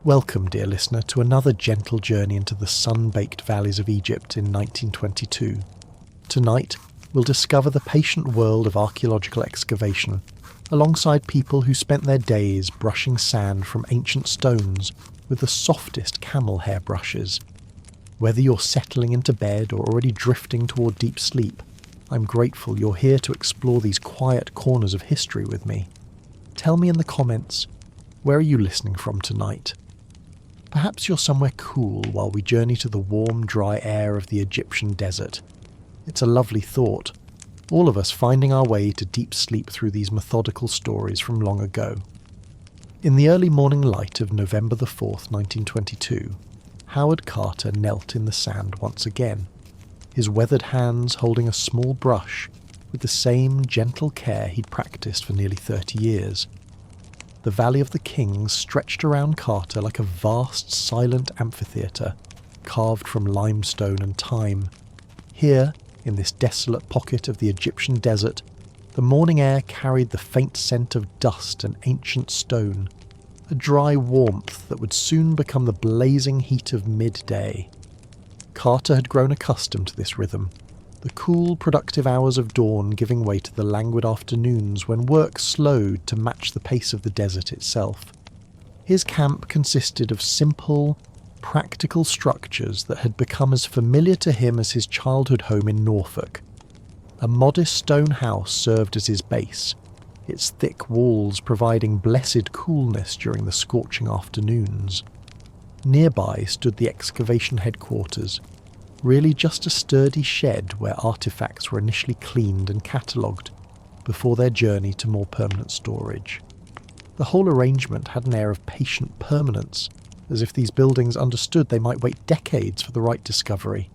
Welcome, dear listener, to another gentle journey into the sun-baked valleys of Egypt in 1922. Tonight, we'll discover the patient world of archaeological excavation, alongside people who spent their days brushing sand from ancient stones with the softest camel hair brushes. Whether you're settling into bed or already drifting toward deep sleep, I'm grateful you're here to explore these quiet corners of history with me. Tell me in the comments, where are you listening from tonight? Perhaps you're somewhere cool while we journey to the warm, dry air of the Egyptian desert. It's a lovely thought, all of us finding our way to deep sleep through these methodical stories from long ago. In the early morning light of November the 4th, 1922, Howard Carter knelt in the sand once again, his weathered hands holding a small brush with the same gentle care he'd practiced for nearly 30 years. The Valley of the Kings stretched around Carter like a vast, silent amphitheatre, carved from limestone and thyme. Here, in this desolate pocket of the Egyptian desert, the morning air carried the faint scent of dust and ancient stone, a dry warmth that would soon become the blazing heat of midday. Carter had grown accustomed to this rhythm, the cool, productive hours of dawn giving way to the languid afternoons when work slowed to match the pace of the desert itself. His camp consisted of simple, practical structures that had become as familiar to him as his childhood home in Norfolk. A modest stone house served as his base, its thick walls providing blessed coolness during the scorching afternoons. Nearby stood the excavation headquarters, really just a sturdy shed where artifacts were initially cleaned and catalogued before their journey to more permanent storage. The whole arrangement had an air of patient permanence, as if these buildings understood they might wait decades for the right discovery.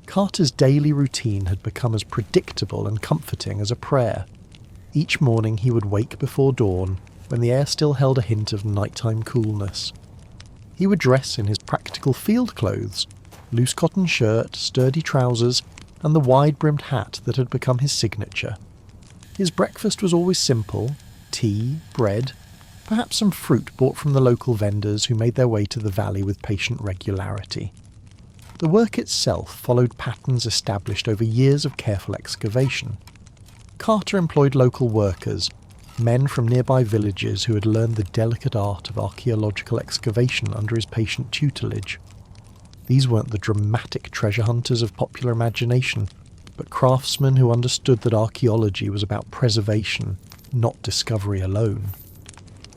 Carter's daily routine had become as predictable and comforting as a prayer. Each morning he would wake before dawn, when the air still held a hint of nighttime coolness. He would dress in his practical field clothes, loose cotton shirt, sturdy trousers, and the wide-brimmed hat that had become his signature. His breakfast was always simple: tea, bread, perhaps some fruit bought from the local vendors who made their way to the valley with patient regularity. The work itself followed patterns established over years of careful excavation. Carter employed local workers, men from nearby villages who had learned the delicate art of archaeological excavation under his patient tutelage. These weren't the dramatic treasure hunters of popular imagination, but craftsmen who understood that archaeology was about preservation, not discovery alone.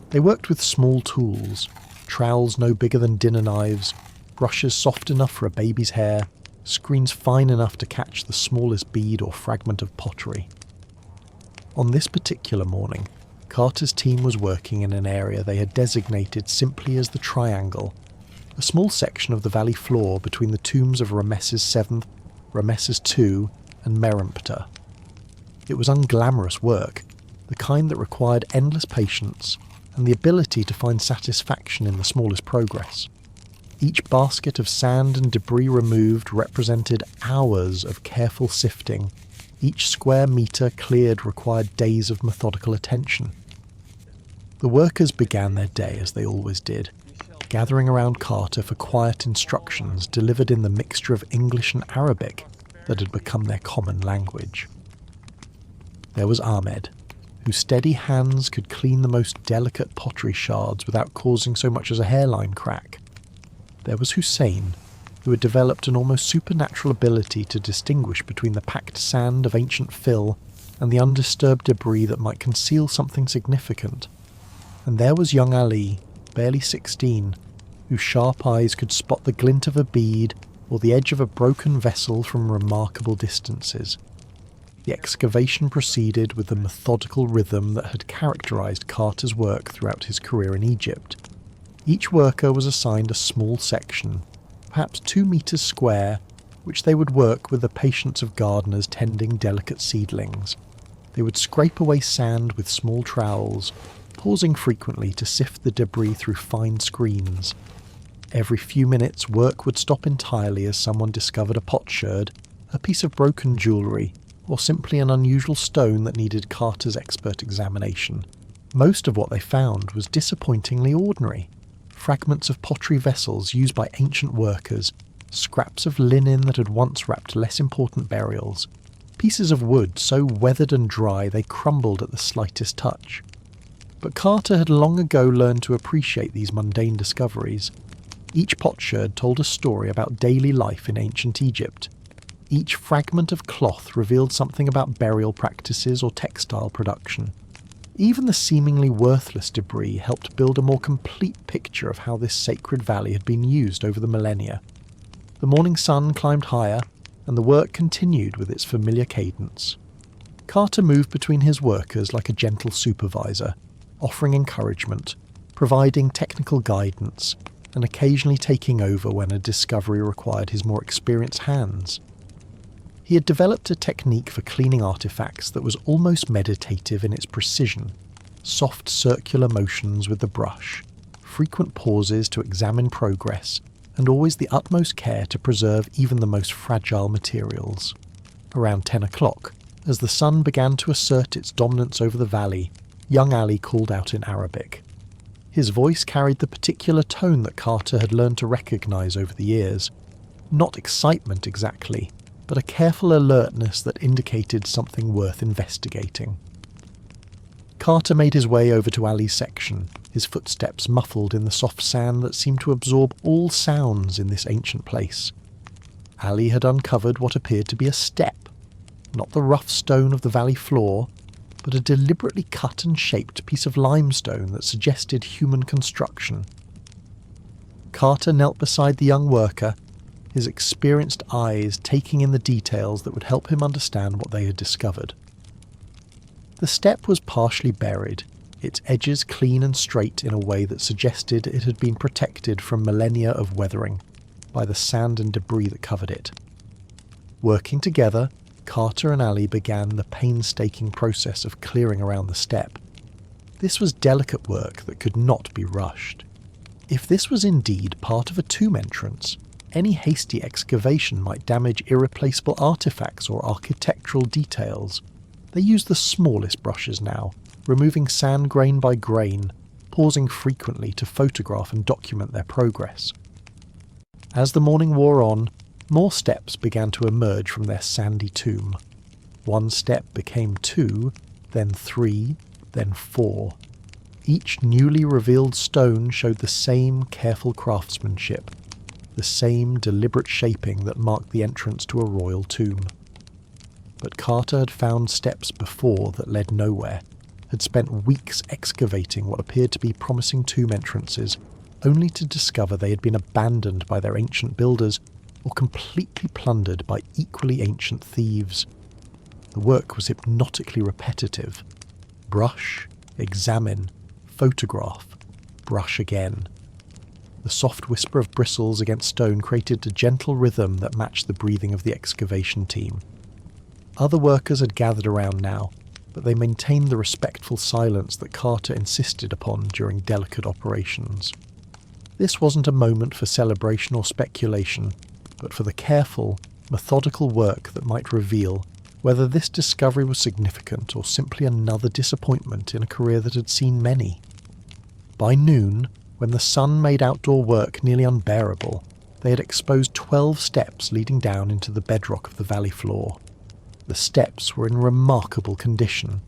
They worked with small tools, trowels no bigger than dinner knives, brushes soft enough for a baby's hair, screens fine enough to catch the smallest bead or fragment of pottery. On this particular morning, Carter's team was working in an area they had designated simply as the Triangle, a small section of the valley floor between the tombs of Ramesses VII, Ramesses II, and Meremptah. It was unglamorous work, the kind that required endless patience and the ability to find satisfaction in the smallest progress. Each basket of sand and debris removed represented hours of careful sifting. Each square metre cleared required days of methodical attention. The workers began their day as they always did, gathering around Carter for quiet instructions delivered in the mixture of English and Arabic that had become their common language. There was Ahmed, whose steady hands could clean the most delicate pottery shards without causing so much as a hairline crack. There was Hussein, who had developed an almost supernatural ability to distinguish between the packed sand of ancient fill and the undisturbed debris that might conceal something significant. And there was young Ali, barely 16, whose sharp eyes could spot the glint of a bead or the edge of a broken vessel from remarkable distances. The excavation proceeded with the methodical rhythm that had characterized Carter's work throughout his career in Egypt. Each worker was assigned a small section, perhaps 2 meters square, which they would work with the patience of gardeners tending delicate seedlings. They would scrape away sand with small trowels, pausing frequently to sift the debris through fine screens. Every few minutes, work would stop entirely as someone discovered a potsherd, a piece of broken jewellery, or simply an unusual stone that needed Carter's expert examination. Most of what they found was disappointingly ordinary. fragments of pottery vessels used by ancient workers, scraps of linen that had once wrapped less important burials, pieces of wood so weathered and dry they crumbled at the slightest touch. But Carter had long ago learned to appreciate these mundane discoveries. Each potsherd told a story about daily life in ancient Egypt. Each fragment of cloth revealed something about burial practices or textile production. Even the seemingly worthless debris helped build a more complete picture of how this sacred valley had been used over the millennia. The morning sun climbed higher, and the work continued with its familiar cadence. Carter moved between his workers like a gentle supervisor, offering encouragement, providing technical guidance, and occasionally taking over when a discovery required his more experienced hands. He had developed a technique for cleaning artifacts that was almost meditative in its precision: soft circular motions with the brush, frequent pauses to examine progress, and always the utmost care to preserve even the most fragile materials. Around 10 o'clock, as the sun began to assert its dominance over the valley, young Ali called out in Arabic. His voice carried the particular tone that Carter had learned to recognise over the years. Not excitement exactly, but a careful alertness that indicated something worth investigating. Carter made his way over to Ali's section, his footsteps muffled in the soft sand that seemed to absorb all sounds in this ancient place. Ali had uncovered what appeared to be a step, not the rough stone of the valley floor, but a deliberately cut and shaped piece of limestone that suggested human construction. Carter knelt beside the young worker, his experienced eyes taking in the details that would help him understand what they had discovered. The step was partially buried, its edges clean and straight in a way that suggested it had been protected from millennia of weathering by the sand and debris that covered it. Working together, Carter and Ali began the painstaking process of clearing around the step. This was delicate work that could not be rushed. If this was indeed part of a tomb entrance, any hasty excavation might damage irreplaceable artifacts or architectural details. They used the smallest brushes now, removing sand grain by grain, pausing frequently to photograph and document their progress. As the morning wore on, more steps began to emerge from their sandy tomb. One step became 2, then 3, then 4. Each newly revealed stone showed the same careful craftsmanship, the same deliberate shaping that marked the entrance to a royal tomb. But Carter had found steps before that led nowhere, had spent weeks excavating what appeared to be promising tomb entrances, only to discover they had been abandoned by their ancient builders or completely plundered by equally ancient thieves. The work was hypnotically repetitive. Brush, examine, photograph, brush again. The soft whisper of bristles against stone created a gentle rhythm that matched the breathing of the excavation team. Other workers had gathered around now, but they maintained the respectful silence that Carter insisted upon during delicate operations. This wasn't a moment for celebration or speculation, but for the careful, methodical work that might reveal whether this discovery was significant or simply another disappointment in a career that had seen many. By noon, when the sun made outdoor work nearly unbearable, they had exposed 12 steps leading down into the bedrock of the valley floor. The steps were in remarkable condition,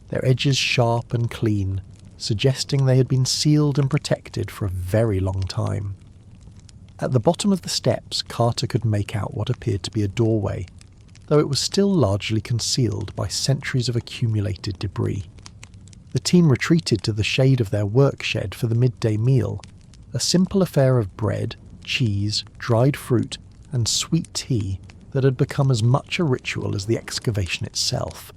their edges sharp and clean, suggesting they had been sealed and protected for a very long time. At the bottom of the steps, Carter could make out what appeared to be a doorway, though it was still largely concealed by centuries of accumulated debris. The team retreated to the shade of their work shed for the midday meal, a simple affair of bread, cheese, dried fruit, and sweet tea that had become as much a ritual as the excavation itself.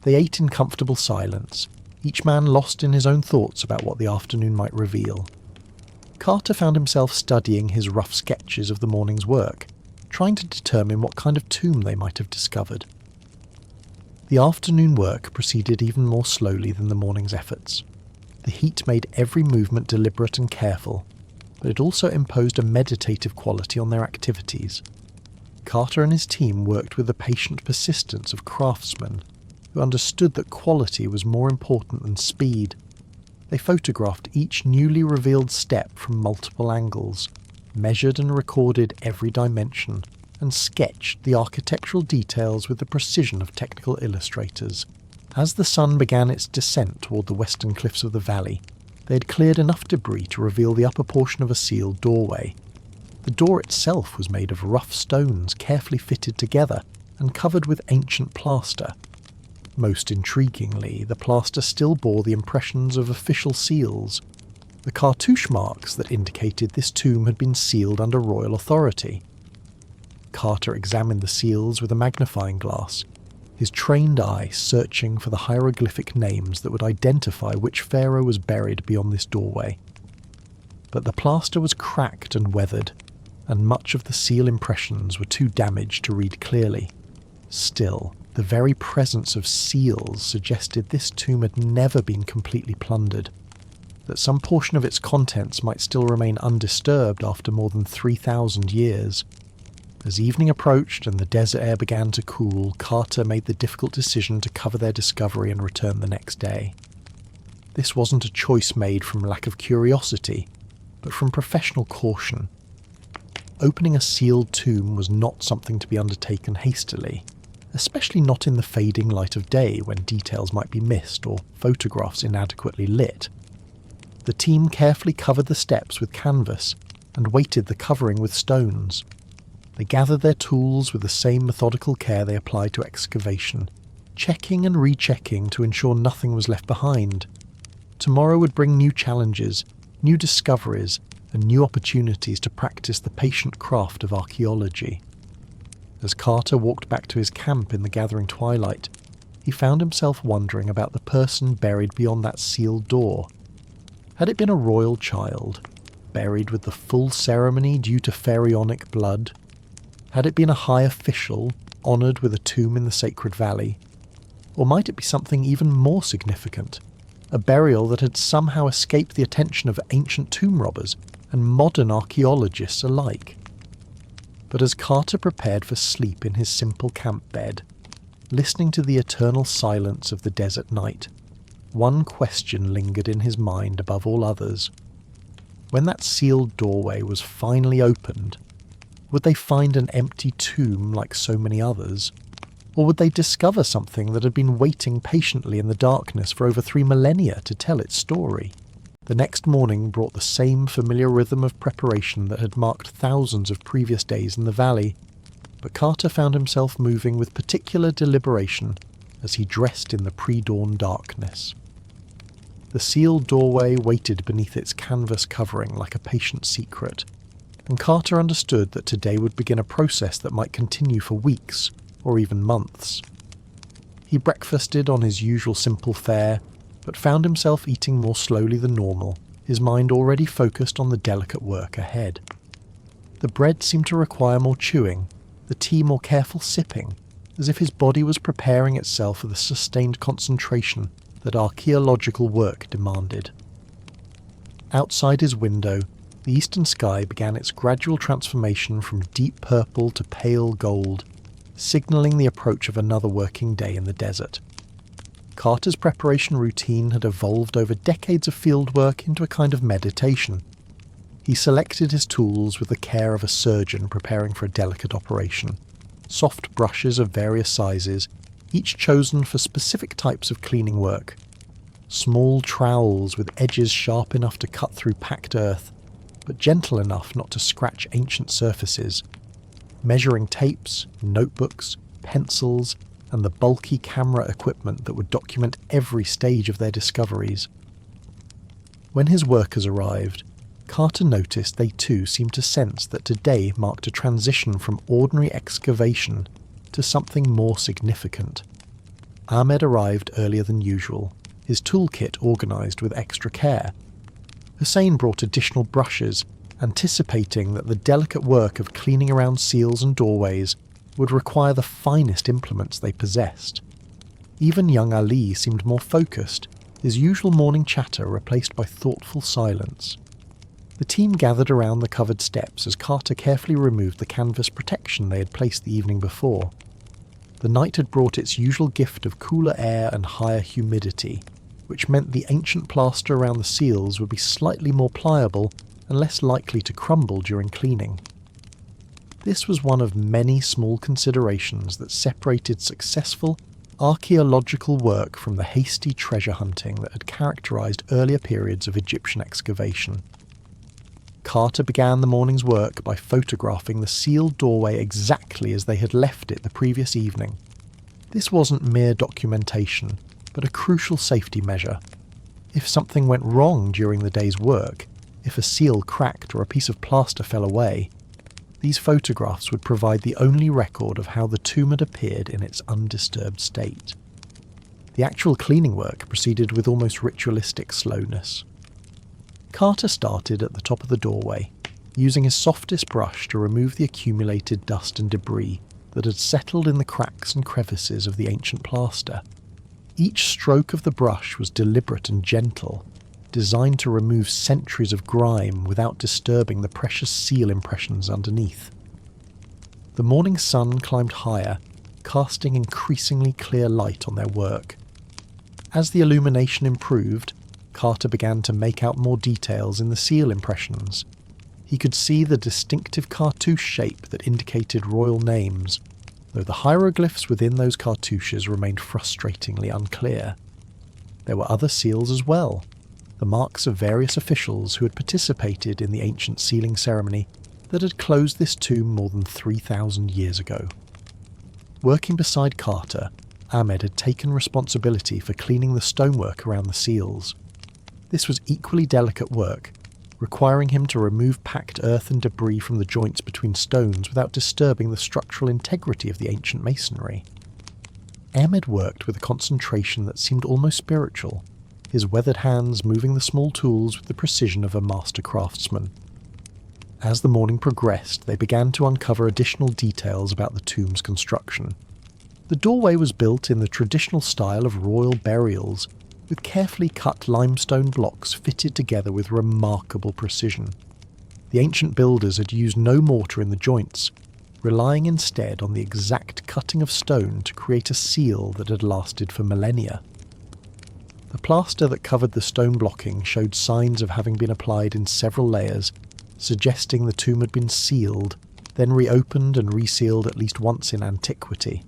They ate in comfortable silence, each man lost in his own thoughts about what the afternoon might reveal. Carter found himself studying his rough sketches of the morning's work, trying to determine what kind of tomb they might have discovered. The afternoon work proceeded even more slowly than the morning's efforts. The heat made every movement deliberate and careful, but it also imposed a meditative quality on their activities. Carter and his team worked with the patient persistence of craftsmen who understood that quality was more important than speed. They photographed each newly revealed step from multiple angles, measured and recorded every dimension, and sketched the architectural details with the precision of technical illustrators. As the sun began its descent toward the western cliffs of the valley, they had cleared enough debris to reveal the upper portion of a sealed doorway. The door itself was made of rough stones carefully fitted together and covered with ancient plaster. Most intriguingly, the plaster still bore the impressions of official seals, the cartouche marks that indicated this tomb had been sealed under royal authority. Carter examined the seals with a magnifying glass, his trained eye searching for the hieroglyphic names that would identify which pharaoh was buried beyond this doorway. But the plaster was cracked and weathered, and much of the seal impressions were too damaged to read clearly. Still, the very presence of seals suggested this tomb had never been completely plundered, that some portion of its contents might still remain undisturbed after more than 3,000 years. As evening approached and the desert air began to cool, Carter made the difficult decision to cover their discovery and return the next day. This wasn't a choice made from lack of curiosity, but from professional caution. Opening a sealed tomb was not something to be undertaken hastily, especially not in the fading light of day when details might be missed or photographs inadequately lit. The team carefully covered the steps with canvas and weighted the covering with stones. They gathered their tools with the same methodical care they applied to excavation, checking and rechecking to ensure nothing was left behind. Tomorrow would bring new challenges, new discoveries, and new opportunities to practice the patient craft of archaeology. As Carter walked back to his camp in the gathering twilight, he found himself wondering about the person buried beyond that sealed door. Had it been a royal child, buried with the full ceremony due to pharaonic blood? Had it been a high official, honoured with a tomb in the sacred valley? Or might it be something even more significant, a burial that had somehow escaped the attention of ancient tomb robbers and modern archaeologists alike? But as Carter prepared for sleep in his simple camp bed, listening to the eternal silence of the desert night, one question lingered in his mind above all others. When that sealed doorway was finally opened, would they find an empty tomb like so many others? Or would they discover something that had been waiting patiently in the darkness for over 3 millennia to tell its story? The next morning brought the same familiar rhythm of preparation that had marked thousands of previous days in the valley, but Carter found himself moving with particular deliberation as he dressed in the pre-dawn darkness. The sealed doorway waited beneath its canvas covering like a patient secret, and Carter understood that today would begin a process that might continue for weeks or even months. He breakfasted on his usual simple fare, but found himself eating more slowly than normal, his mind already focused on the delicate work ahead. The bread seemed to require more chewing, the tea more careful sipping, as if his body was preparing itself for the sustained concentration that archaeological work demanded. Outside his window, the eastern sky began its gradual transformation from deep purple to pale gold, signalling the approach of another working day in the desert. Carter's preparation routine had evolved over decades of fieldwork into a kind of meditation. He selected his tools with the care of a surgeon preparing for a delicate operation. Soft brushes of various sizes, each chosen for specific types of cleaning work. Small trowels with edges sharp enough to cut through packed earth, but gentle enough not to scratch ancient surfaces. Measuring tapes, notebooks, pencils, and the bulky camera equipment that would document every stage of their discoveries. When his workers arrived, Carter noticed they too seemed to sense that today marked a transition from ordinary excavation to something more significant. Ahmed arrived earlier than usual, his toolkit organised with extra care. Hussein brought additional brushes, anticipating that the delicate work of cleaning around seals and doorways would require the finest implements they possessed. Even young Ali seemed more focused, his usual morning chatter replaced by thoughtful silence. The team gathered around the covered steps as Carter carefully removed the canvas protection they had placed the evening before. The night had brought its usual gift of cooler air and higher humidity, which meant the ancient plaster around the seals would be slightly more pliable and less likely to crumble during cleaning. This was one of many small considerations that separated successful archaeological work from the hasty treasure hunting that had characterised earlier periods of Egyptian excavation. Carter began the morning's work by photographing the sealed doorway exactly as they had left it the previous evening. This wasn't mere documentation, but a crucial safety measure. If something went wrong during the day's work, if a seal cracked or a piece of plaster fell away, these photographs would provide the only record of how the tomb had appeared in its undisturbed state. The actual cleaning work proceeded with almost ritualistic slowness. Carter started at the top of the doorway, using his softest brush to remove the accumulated dust and debris that had settled in the cracks and crevices of the ancient plaster. Each stroke of the brush was deliberate and gentle, designed to remove centuries of grime without disturbing the precious seal impressions underneath. The morning sun climbed higher, casting increasingly clear light on their work. As the illumination improved, Carter began to make out more details in the seal impressions. He could see the distinctive cartouche shape that indicated royal names, though the hieroglyphs within those cartouches remained frustratingly unclear. There were other seals as well, the marks of various officials who had participated in the ancient sealing ceremony that had closed this tomb more than 3,000 years ago. Working beside Carter, Ahmed had taken responsibility for cleaning the stonework around the seals. This was equally delicate work, requiring him to remove packed earth and debris from the joints between stones without disturbing the structural integrity of the ancient masonry. Ahmed worked with a concentration that seemed almost spiritual, his weathered hands moving the small tools with the precision of a master craftsman. As the morning progressed, they began to uncover additional details about the tomb's construction. The doorway was built in the traditional style of royal burials, with carefully cut limestone blocks fitted together with remarkable precision. The ancient builders had used no mortar in the joints, relying instead on the exact cutting of stone to create a seal that had lasted for millennia. The plaster that covered the stone blocking showed signs of having been applied in several layers, suggesting the tomb had been sealed, then reopened and resealed at least once in antiquity.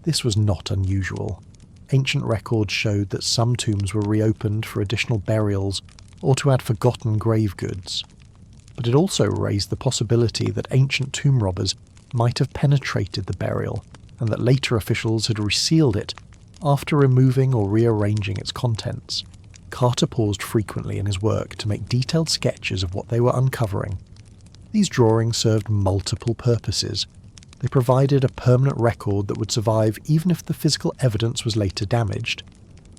This was not unusual. Ancient records showed that some tombs were reopened for additional burials or to add forgotten grave goods. But it also raised the possibility that ancient tomb robbers might have penetrated the burial, and that later officials had resealed it after removing or rearranging its contents. Carter paused frequently in his work to make detailed sketches of what they were uncovering. These drawings served multiple purposes. They provided a permanent record that would survive even if the physical evidence was later damaged,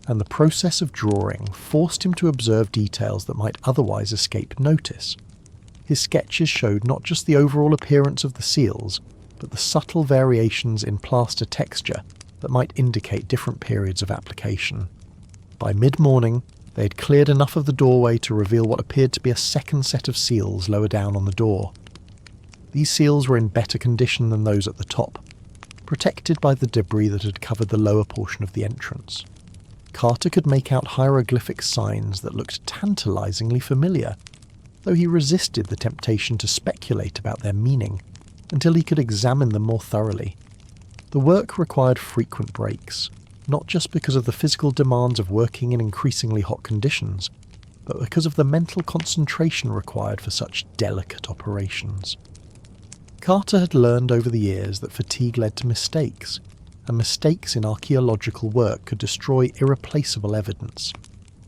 and the process of drawing forced him to observe details that might otherwise escape notice. His sketches showed not just the overall appearance of the seals, but the subtle variations in plaster texture that might indicate different periods of application. By mid-morning, they had cleared enough of the doorway to reveal what appeared to be a second set of seals lower down on the door. These seals were in better condition than those at the top, protected by the debris that had covered the lower portion of the entrance. Carter could make out hieroglyphic signs that looked tantalizingly familiar, though he resisted the temptation to speculate about their meaning until he could examine them more thoroughly. The work required frequent breaks, not just because of the physical demands of working in increasingly hot conditions, but because of the mental concentration required for such delicate operations. Carter had learned over the years that fatigue led to mistakes, and mistakes in archaeological work could destroy irreplaceable evidence.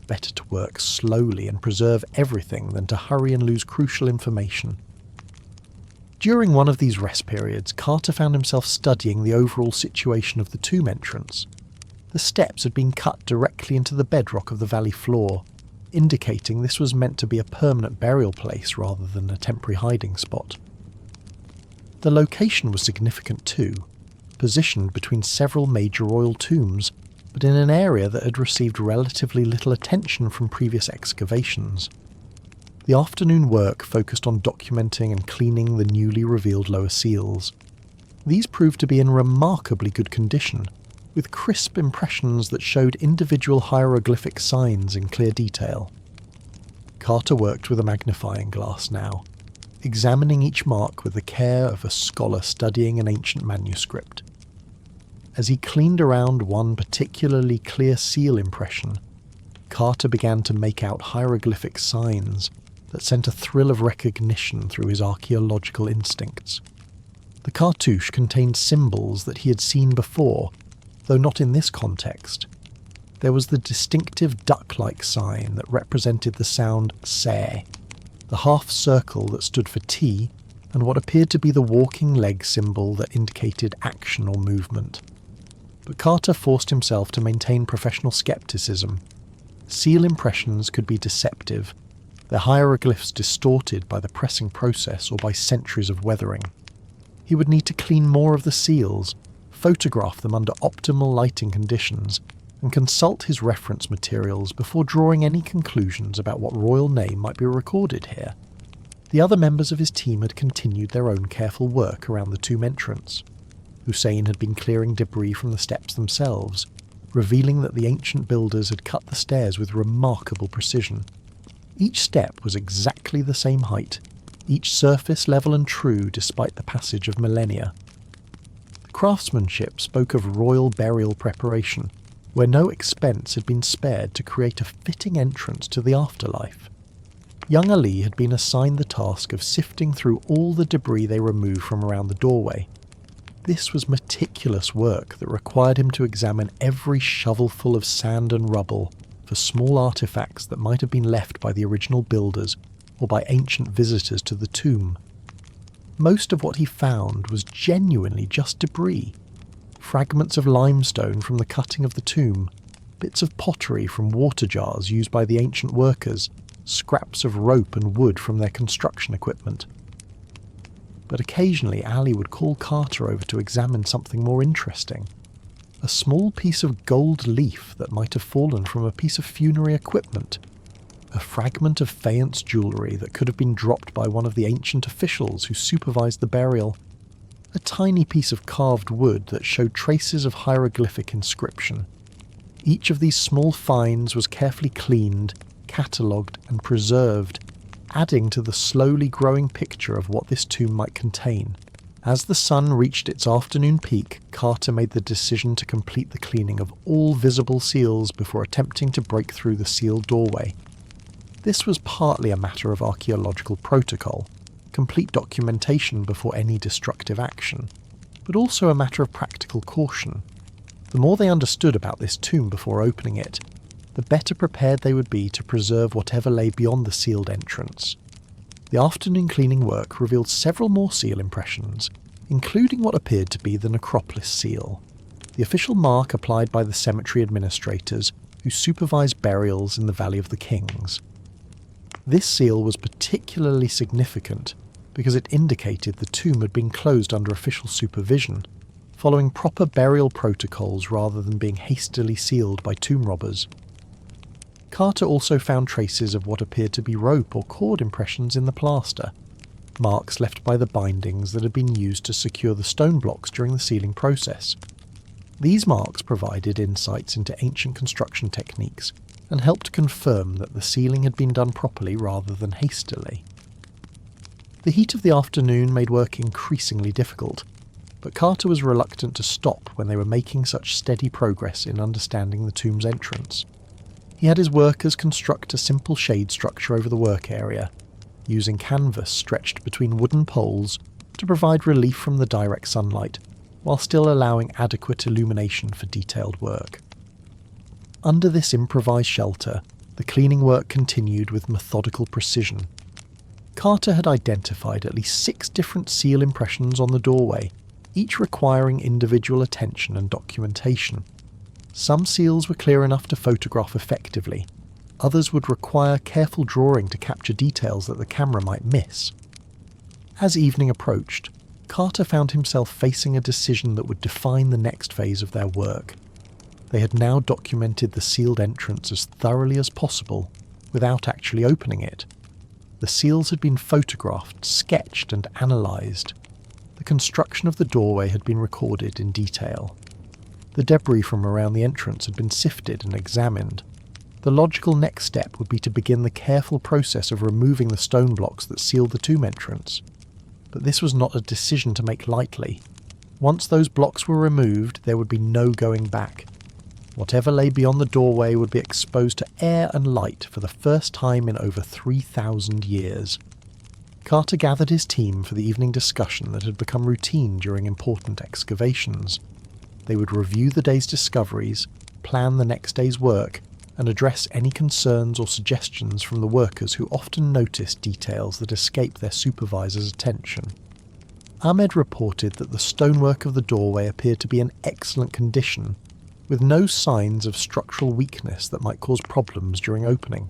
Better to work slowly and preserve everything than to hurry and lose crucial information. During one of these rest periods, Carter found himself studying the overall situation of the tomb entrance. The steps had been cut directly into the bedrock of the valley floor, indicating this was meant to be a permanent burial place rather than a temporary hiding spot. The location was significant too, positioned between several major royal tombs, but in an area that had received relatively little attention from previous excavations. The afternoon work focused on documenting and cleaning the newly revealed lower seals. These proved to be in remarkably good condition, with crisp impressions that showed individual hieroglyphic signs in clear detail. Carter worked with a magnifying glass now, examining each mark with the care of a scholar studying an ancient manuscript. As he cleaned around one particularly clear seal impression, Carter began to make out hieroglyphic signs that sent a thrill of recognition through his archaeological instincts. The cartouche contained symbols that he had seen before, though not in this context. There was the distinctive duck-like sign that represented the sound se, the half circle that stood for T, and what appeared to be the walking leg symbol that indicated action or movement. But Carter forced himself to maintain professional skepticism. Seal impressions could be deceptive, their hieroglyphs distorted by the pressing process or by centuries of weathering. He would need to clean more of the seals, photograph them under optimal lighting conditions, and consult his reference materials before drawing any conclusions about what royal name might be recorded here. The other members of his team had continued their own careful work around the tomb entrance. Hussein had been clearing debris from the steps themselves, revealing that the ancient builders had cut the stairs with remarkable precision. Each step was exactly the same height, each surface level and true despite the passage of millennia. The craftsmanship spoke of royal burial preparation, where no expense had been spared to create a fitting entrance to the afterlife. Young Ali had been assigned the task of sifting through all the debris they removed from around the doorway. This was meticulous work that required him to examine every shovelful of sand and rubble for small artifacts that might have been left by the original builders or by ancient visitors to the tomb. Most of what he found was genuinely just debris. Fragments of limestone from the cutting of the tomb, bits of pottery from water jars used by the ancient workers, scraps of rope and wood from their construction equipment. But occasionally Ali would call Carter over to examine something more interesting. A small piece of gold leaf that might have fallen from a piece of funerary equipment. A fragment of faience jewellery that could have been dropped by one of the ancient officials who supervised the burial. A tiny piece of carved wood that showed traces of hieroglyphic inscription. Each of these small finds was carefully cleaned, catalogued and preserved, adding to the slowly growing picture of what this tomb might contain. As the sun reached its afternoon peak, Carter made the decision to complete the cleaning of all visible seals before attempting to break through the sealed doorway. This was partly a matter of archaeological protocol, complete documentation before any destructive action, but also a matter of practical caution. The more they understood about this tomb before opening it, the better prepared they would be to preserve whatever lay beyond the sealed entrance. The afternoon cleaning work revealed several more seal impressions, including what appeared to be the necropolis seal, the official mark applied by the cemetery administrators who supervised burials in the Valley of the Kings. This seal was particularly significant because it indicated the tomb had been closed under official supervision, following proper burial protocols rather than being hastily sealed by tomb robbers. Carter also found traces of what appeared to be rope or cord impressions in the plaster, marks left by the bindings that had been used to secure the stone blocks during the sealing process. These marks provided insights into ancient construction techniques and helped confirm that the sealing had been done properly rather than hastily. The heat of the afternoon made work increasingly difficult, but Carter was reluctant to stop when they were making such steady progress in understanding the tomb's entrance. He had his workers construct a simple shade structure over the work area, using canvas stretched between wooden poles to provide relief from the direct sunlight, while still allowing adequate illumination for detailed work. Under this improvised shelter, the cleaning work continued with methodical precision. Carter had identified at least 6 different seal impressions on the doorway, each requiring individual attention and documentation. Some seals were clear enough to photograph effectively, others would require careful drawing to capture details that the camera might miss. As evening approached, Carter found himself facing a decision that would define the next phase of their work. They had now documented the sealed entrance as thoroughly as possible, without actually opening it. The seals had been photographed, sketched and analysed. The construction of the doorway had been recorded in detail. The debris from around the entrance had been sifted and examined. The logical next step would be to begin the careful process of removing the stone blocks that sealed the tomb entrance. But this was not a decision to make lightly. Once those blocks were removed, there would be no going back. Whatever lay beyond the doorway would be exposed to air and light for the first time in over 3,000 years. Carter gathered his team for the evening discussion that had become routine during important excavations. They would review the day's discoveries, plan the next day's work, and address any concerns or suggestions from the workers who often noticed details that escaped their supervisor's attention. Ahmed reported that the stonework of the doorway appeared to be in excellent condition, with no signs of structural weakness that might cause problems during opening.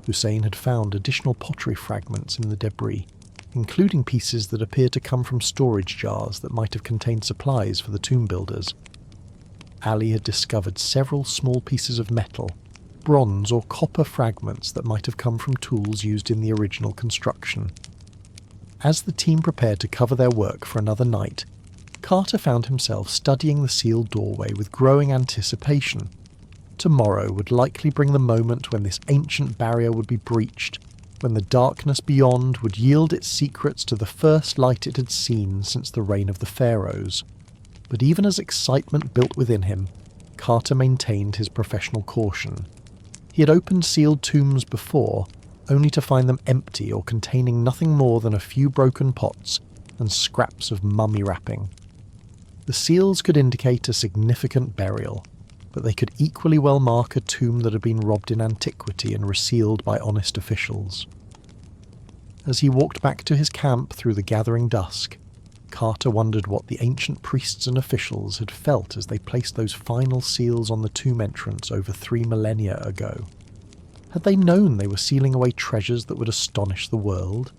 Hussein had found additional pottery fragments in the debris, including pieces that appeared to come from storage jars that might have contained supplies for the tomb builders. Ali had discovered several small pieces of metal, bronze or copper fragments that might have come from tools used in the original construction. As the team prepared to cover their work for another night, Carter found himself studying the sealed doorway with growing anticipation. Tomorrow would likely bring the moment when this ancient barrier would be breached, when the darkness beyond would yield its secrets to the first light it had seen since the reign of the pharaohs. But even as excitement built within him, Carter maintained his professional caution. He had opened sealed tombs before, only to find them empty or containing nothing more than a few broken pots and scraps of mummy wrapping. The seals could indicate a significant burial, but they could equally well mark a tomb that had been robbed in antiquity and resealed by honest officials. As he walked back to his camp through the gathering dusk, Carter wondered what the ancient priests and officials had felt as they placed those final seals on the tomb entrance over 3 millennia ago. Had they known they were sealing away treasures that would astonish the world?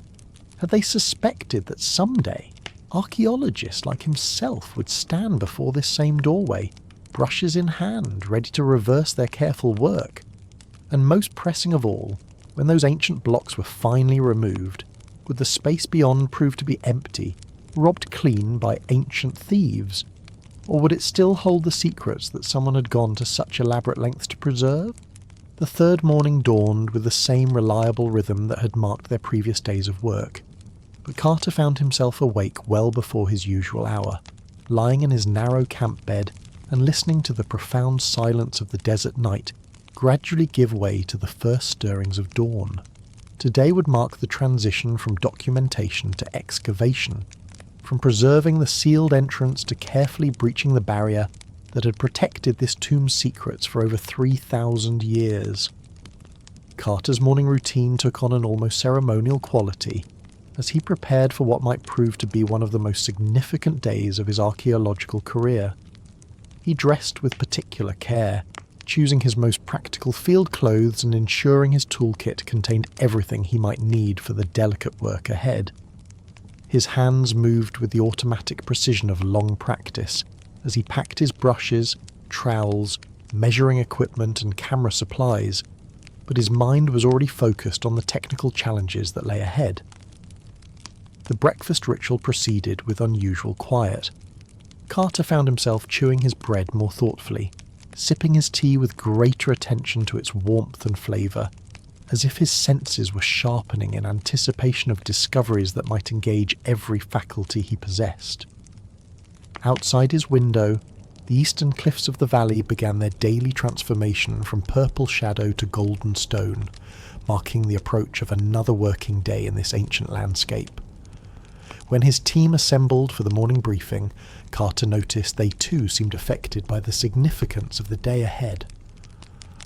Had they suspected that someday archaeologists like himself would stand before this same doorway, brushes in hand, ready to reverse their careful work? And most pressing of all, when those ancient blocks were finally removed, would the space beyond prove to be empty, robbed clean by ancient thieves? Or would it still hold the secrets that someone had gone to such elaborate lengths to preserve? The third morning dawned with the same reliable rhythm that had marked their previous days of work. But Carter found himself awake well before his usual hour, lying in his narrow camp bed and listening to the profound silence of the desert night gradually give way to the first stirrings of dawn. Today would mark the transition from documentation to excavation, from preserving the sealed entrance to carefully breaching the barrier that had protected this tomb's secrets for over 3,000 years. Carter's morning routine took on an almost ceremonial quality as he prepared for what might prove to be one of the most significant days of his archaeological career. He dressed with particular care, choosing his most practical field clothes and ensuring his toolkit contained everything he might need for the delicate work ahead. His hands moved with the automatic precision of long practice as he packed his brushes, trowels, measuring equipment and camera supplies, but his mind was already focused on the technical challenges that lay ahead. The breakfast ritual proceeded with unusual quiet. Carter found himself chewing his bread more thoughtfully, sipping his tea with greater attention to its warmth and flavour, as if his senses were sharpening in anticipation of discoveries that might engage every faculty he possessed. Outside his window, the eastern cliffs of the valley began their daily transformation from purple shadow to golden stone, marking the approach of another working day in this ancient landscape. When his team assembled for the morning briefing, Carter noticed they too seemed affected by the significance of the day ahead.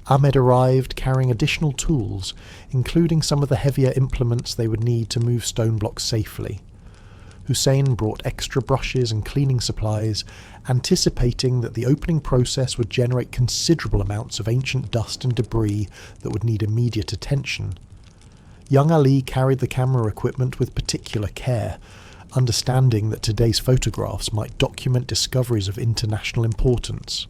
Ahmed arrived carrying additional tools, including some of the heavier implements they would need to move stone blocks safely. Hussein brought extra brushes and cleaning supplies, anticipating that the opening process would generate considerable amounts of ancient dust and debris that would need immediate attention. Young Ali carried the camera equipment with particular care, understanding that today's photographs might document discoveries of international importance.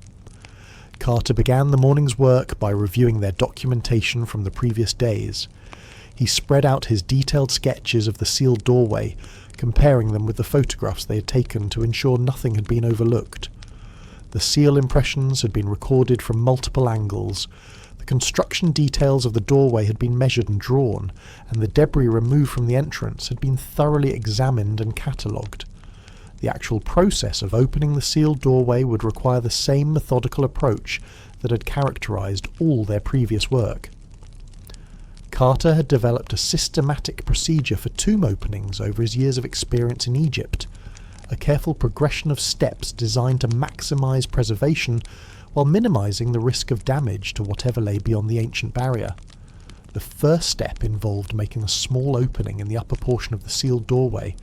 Carter began the morning's work by reviewing their documentation from the previous days. He spread out his detailed sketches of the sealed doorway, comparing them with the photographs they had taken to ensure nothing had been overlooked. The seal impressions had been recorded from multiple angles. The construction details of the doorway had been measured and drawn, and the debris removed from the entrance had been thoroughly examined and catalogued. The actual process of opening the sealed doorway would require the same methodical approach that had characterised all their previous work. Carter had developed a systematic procedure for tomb openings over his years of experience in Egypt, a careful progression of steps designed to maximise preservation while minimising the risk of damage to whatever lay beyond the ancient barrier. The first step involved making a small opening in the upper portion of the sealed doorway,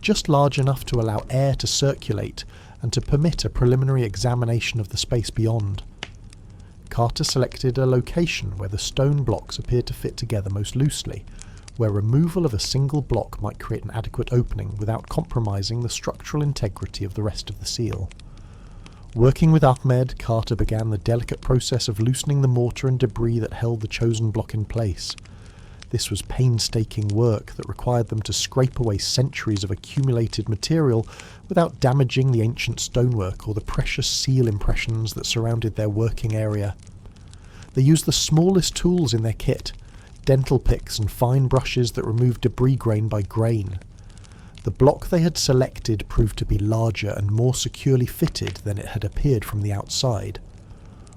just large enough to allow air to circulate and to permit a preliminary examination of the space beyond. Carter selected a location where the stone blocks appeared to fit together most loosely, where removal of a single block might create an adequate opening without compromising the structural integrity of the rest of the seal. Working with Ahmed, Carter began the delicate process of loosening the mortar and debris that held the chosen block in place. This was painstaking work that required them to scrape away centuries of accumulated material without damaging the ancient stonework or the precious seal impressions that surrounded their working area. They used the smallest tools in their kit, dental picks and fine brushes that removed debris grain by grain. The block they had selected proved to be larger and more securely fitted than it had appeared from the outside.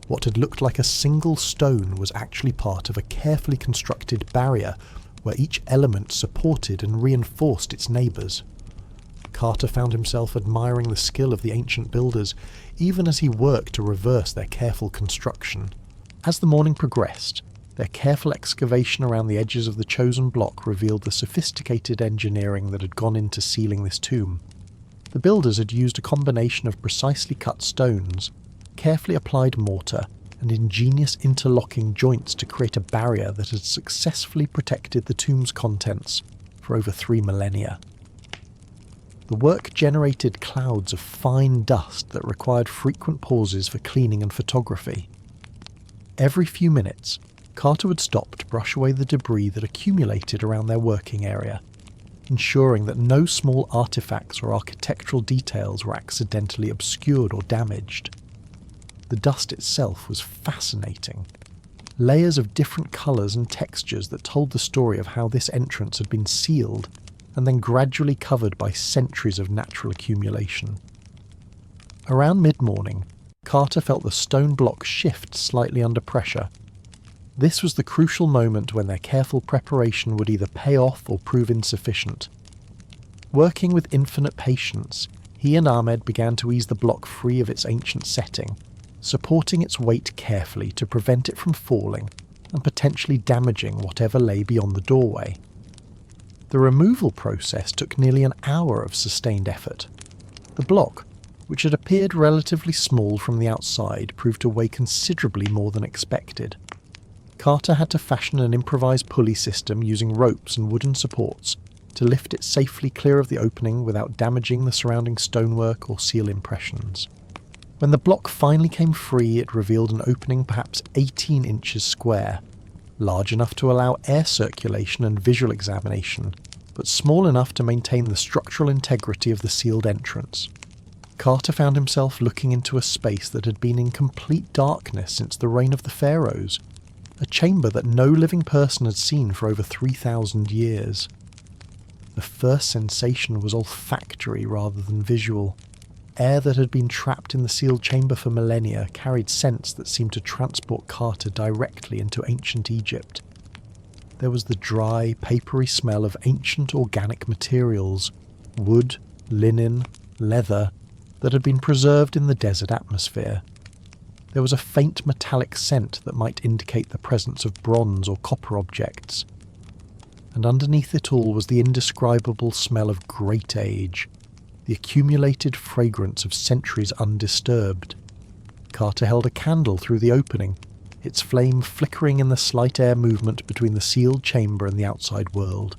What had looked like a single stone was actually part of a carefully constructed barrier where each element supported and reinforced its neighbours. Carter found himself admiring the skill of the ancient builders, even as he worked to reverse their careful construction. As the morning progressed, their careful excavation around the edges of the chosen block revealed the sophisticated engineering that had gone into sealing this tomb. The builders had used a combination of precisely cut stones, carefully applied mortar, and ingenious interlocking joints to create a barrier that had successfully protected the tomb's contents for over 3 millennia. The work generated clouds of fine dust that required frequent pauses for cleaning and photography. Every few minutes, Carter would stop to brush away the debris that accumulated around their working area, ensuring that no small artifacts or architectural details were accidentally obscured or damaged. The dust itself was fascinating. Layers of different colours and textures that told the story of how this entrance had been sealed and then gradually covered by centuries of natural accumulation. Around mid-morning, Carter felt the stone block shift slightly under pressure. This was the crucial moment when their careful preparation would either pay off or prove insufficient. Working with infinite patience, he and Ahmed began to ease the block free of its ancient setting, supporting its weight carefully to prevent it from falling and potentially damaging whatever lay beyond the doorway. The removal process took nearly an hour of sustained effort. The block, which had appeared relatively small from the outside, proved to weigh considerably more than expected. Carter had to fashion an improvised pulley system using ropes and wooden supports to lift it safely clear of the opening without damaging the surrounding stonework or seal impressions. When the block finally came free, it revealed an opening perhaps 18 inches square, large enough to allow air circulation and visual examination, but small enough to maintain the structural integrity of the sealed entrance. Carter found himself looking into a space that had been in complete darkness since the reign of the pharaohs, a chamber that no living person had seen for over 3,000 years. The first sensation was olfactory rather than visual. Air that had been trapped in the sealed chamber for millennia carried scents that seemed to transport Carter directly into ancient Egypt. There was the dry, papery smell of ancient organic materials, wood, linen, leather, that had been preserved in the desert atmosphere. There was a faint metallic scent that might indicate the presence of bronze or copper objects. And underneath it all was the indescribable smell of great age, the accumulated fragrance of centuries undisturbed. Carter held a candle through the opening, its flame flickering in the slight air movement between the sealed chamber and the outside world.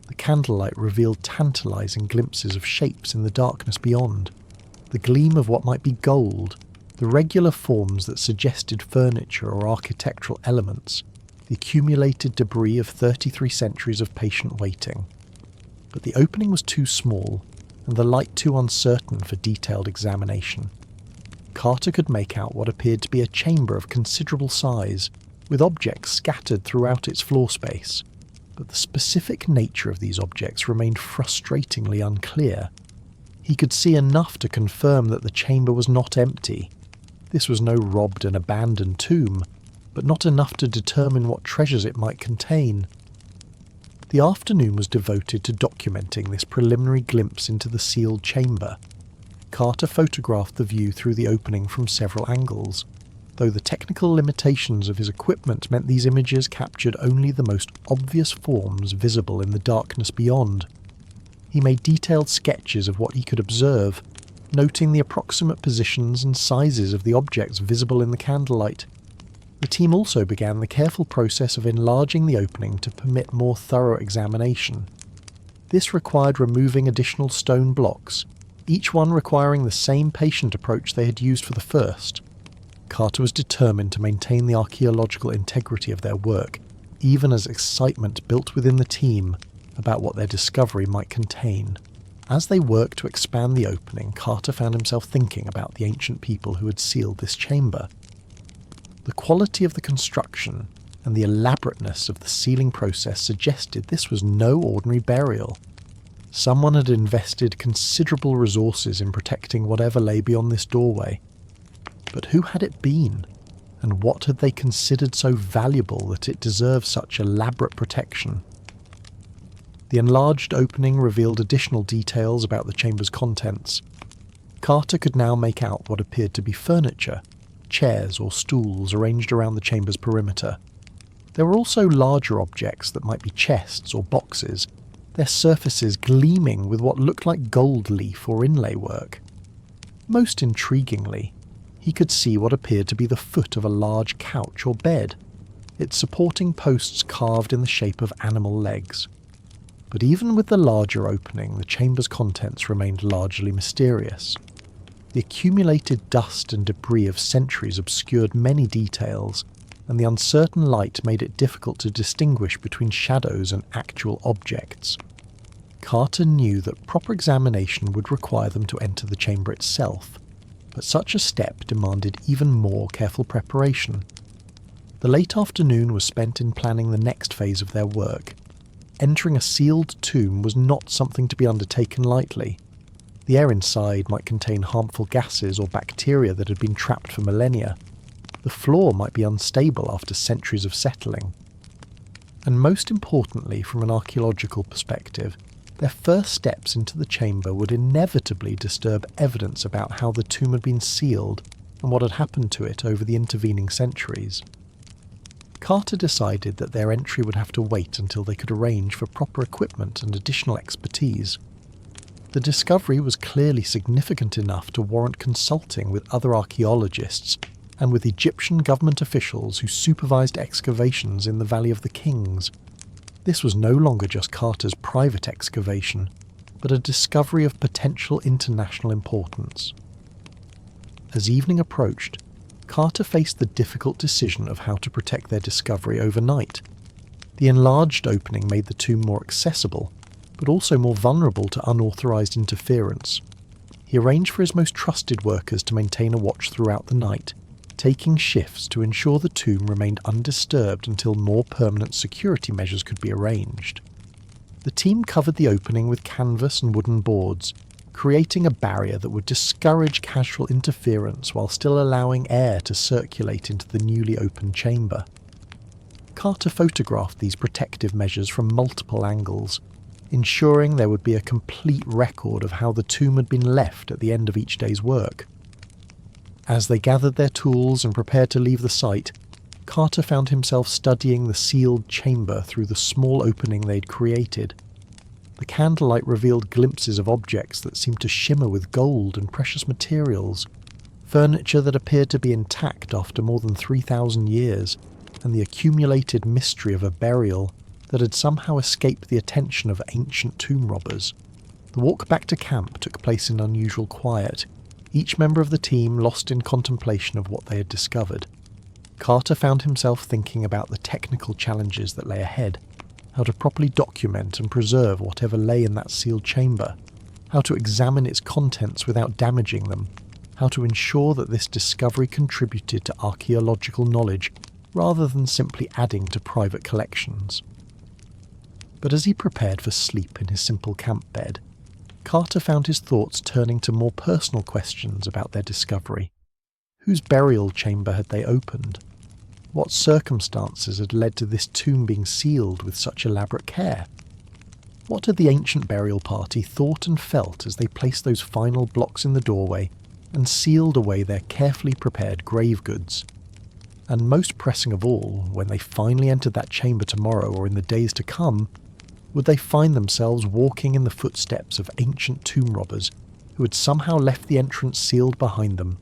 The candlelight revealed tantalizing glimpses of shapes in the darkness beyond, the gleam of what might be gold, the regular forms that suggested furniture or architectural elements, the accumulated debris of 33 centuries of patient waiting. But the opening was too small, and the light too uncertain for detailed examination. Carter could make out what appeared to be a chamber of considerable size, with objects scattered throughout its floor space. But the specific nature of these objects remained frustratingly unclear. He could see enough to confirm that the chamber was not empty. This was no robbed and abandoned tomb, but not enough to determine what treasures it might contain. The afternoon was devoted to documenting this preliminary glimpse into the sealed chamber. Carter photographed the view through the opening from several angles, though the technical limitations of his equipment meant these images captured only the most obvious forms visible in the darkness beyond. He made detailed sketches of what he could observe, noting the approximate positions and sizes of the objects visible in the candlelight. The team also began the careful process of enlarging the opening to permit more thorough examination. This required removing additional stone blocks, each one requiring the same patient approach they had used for the first. Carter was determined to maintain the archaeological integrity of their work, even as excitement built within the team about what their discovery might contain. As they worked to expand the opening, Carter found himself thinking about the ancient people who had sealed this chamber. The quality of the construction and the elaborateness of the sealing process suggested this was no ordinary burial. Someone had invested considerable resources in protecting whatever lay beyond this doorway. But who had it been? And what had they considered so valuable that it deserved such elaborate protection? The enlarged opening revealed additional details about the chamber's contents. Carter could now make out what appeared to be furniture, chairs or stools arranged around the chamber's perimeter. There were also larger objects that might be chests or boxes, their surfaces gleaming with what looked like gold leaf or inlay work. Most intriguingly, he could see what appeared to be the foot of a large couch or bed, its supporting posts carved in the shape of animal legs. But even with the larger opening, the chamber's contents remained largely mysterious. The accumulated dust and debris of centuries obscured many details, and the uncertain light made it difficult to distinguish between shadows and actual objects. Carter knew that proper examination would require them to enter the chamber itself, but such a step demanded even more careful preparation. The late afternoon was spent in planning the next phase of their work. Entering a sealed tomb was not something to be undertaken lightly. The air inside might contain harmful gases or bacteria that had been trapped for millennia. The floor might be unstable after centuries of settling. And most importantly, from an archaeological perspective, their first steps into the chamber would inevitably disturb evidence about how the tomb had been sealed and what had happened to it over the intervening centuries. Carter decided that their entry would have to wait until they could arrange for proper equipment and additional expertise. The discovery was clearly significant enough to warrant consulting with other archaeologists and with Egyptian government officials who supervised excavations in the Valley of the Kings. This was no longer just Carter's private excavation, but a discovery of potential international importance. As evening approached, Carter faced the difficult decision of how to protect their discovery overnight. The enlarged opening made the tomb more accessible, but also more vulnerable to unauthorized interference. He arranged for his most trusted workers to maintain a watch throughout the night, taking shifts to ensure the tomb remained undisturbed until more permanent security measures could be arranged. The team covered the opening with canvas and wooden boards, creating a barrier that would discourage casual interference while still allowing air to circulate into the newly opened chamber. Carter photographed these protective measures from multiple angles, ensuring there would be a complete record of how the tomb had been left at the end of each day's work. As they gathered their tools and prepared to leave the site, Carter found himself studying the sealed chamber through the small opening they'd created. The candlelight revealed glimpses of objects that seemed to shimmer with gold and precious materials, furniture that appeared to be intact after more than 3,000 years, and the accumulated mystery of a burial that had somehow escaped the attention of ancient tomb robbers. The walk back to camp took place in unusual quiet, each member of the team lost in contemplation of what they had discovered. Carter found himself thinking about the technical challenges that lay ahead, how to properly document and preserve whatever lay in that sealed chamber, how to examine its contents without damaging them, how to ensure that this discovery contributed to archaeological knowledge rather than simply adding to private collections. But as he prepared for sleep in his simple camp bed, Carter found his thoughts turning to more personal questions about their discovery. Whose burial chamber had they opened? What circumstances had led to this tomb being sealed with such elaborate care? What had the ancient burial party thought and felt as they placed those final blocks in the doorway and sealed away their carefully prepared grave goods? And most pressing of all, when they finally entered that chamber tomorrow or in the days to come, would they find themselves walking in the footsteps of ancient tomb robbers who had somehow left the entrance sealed behind them?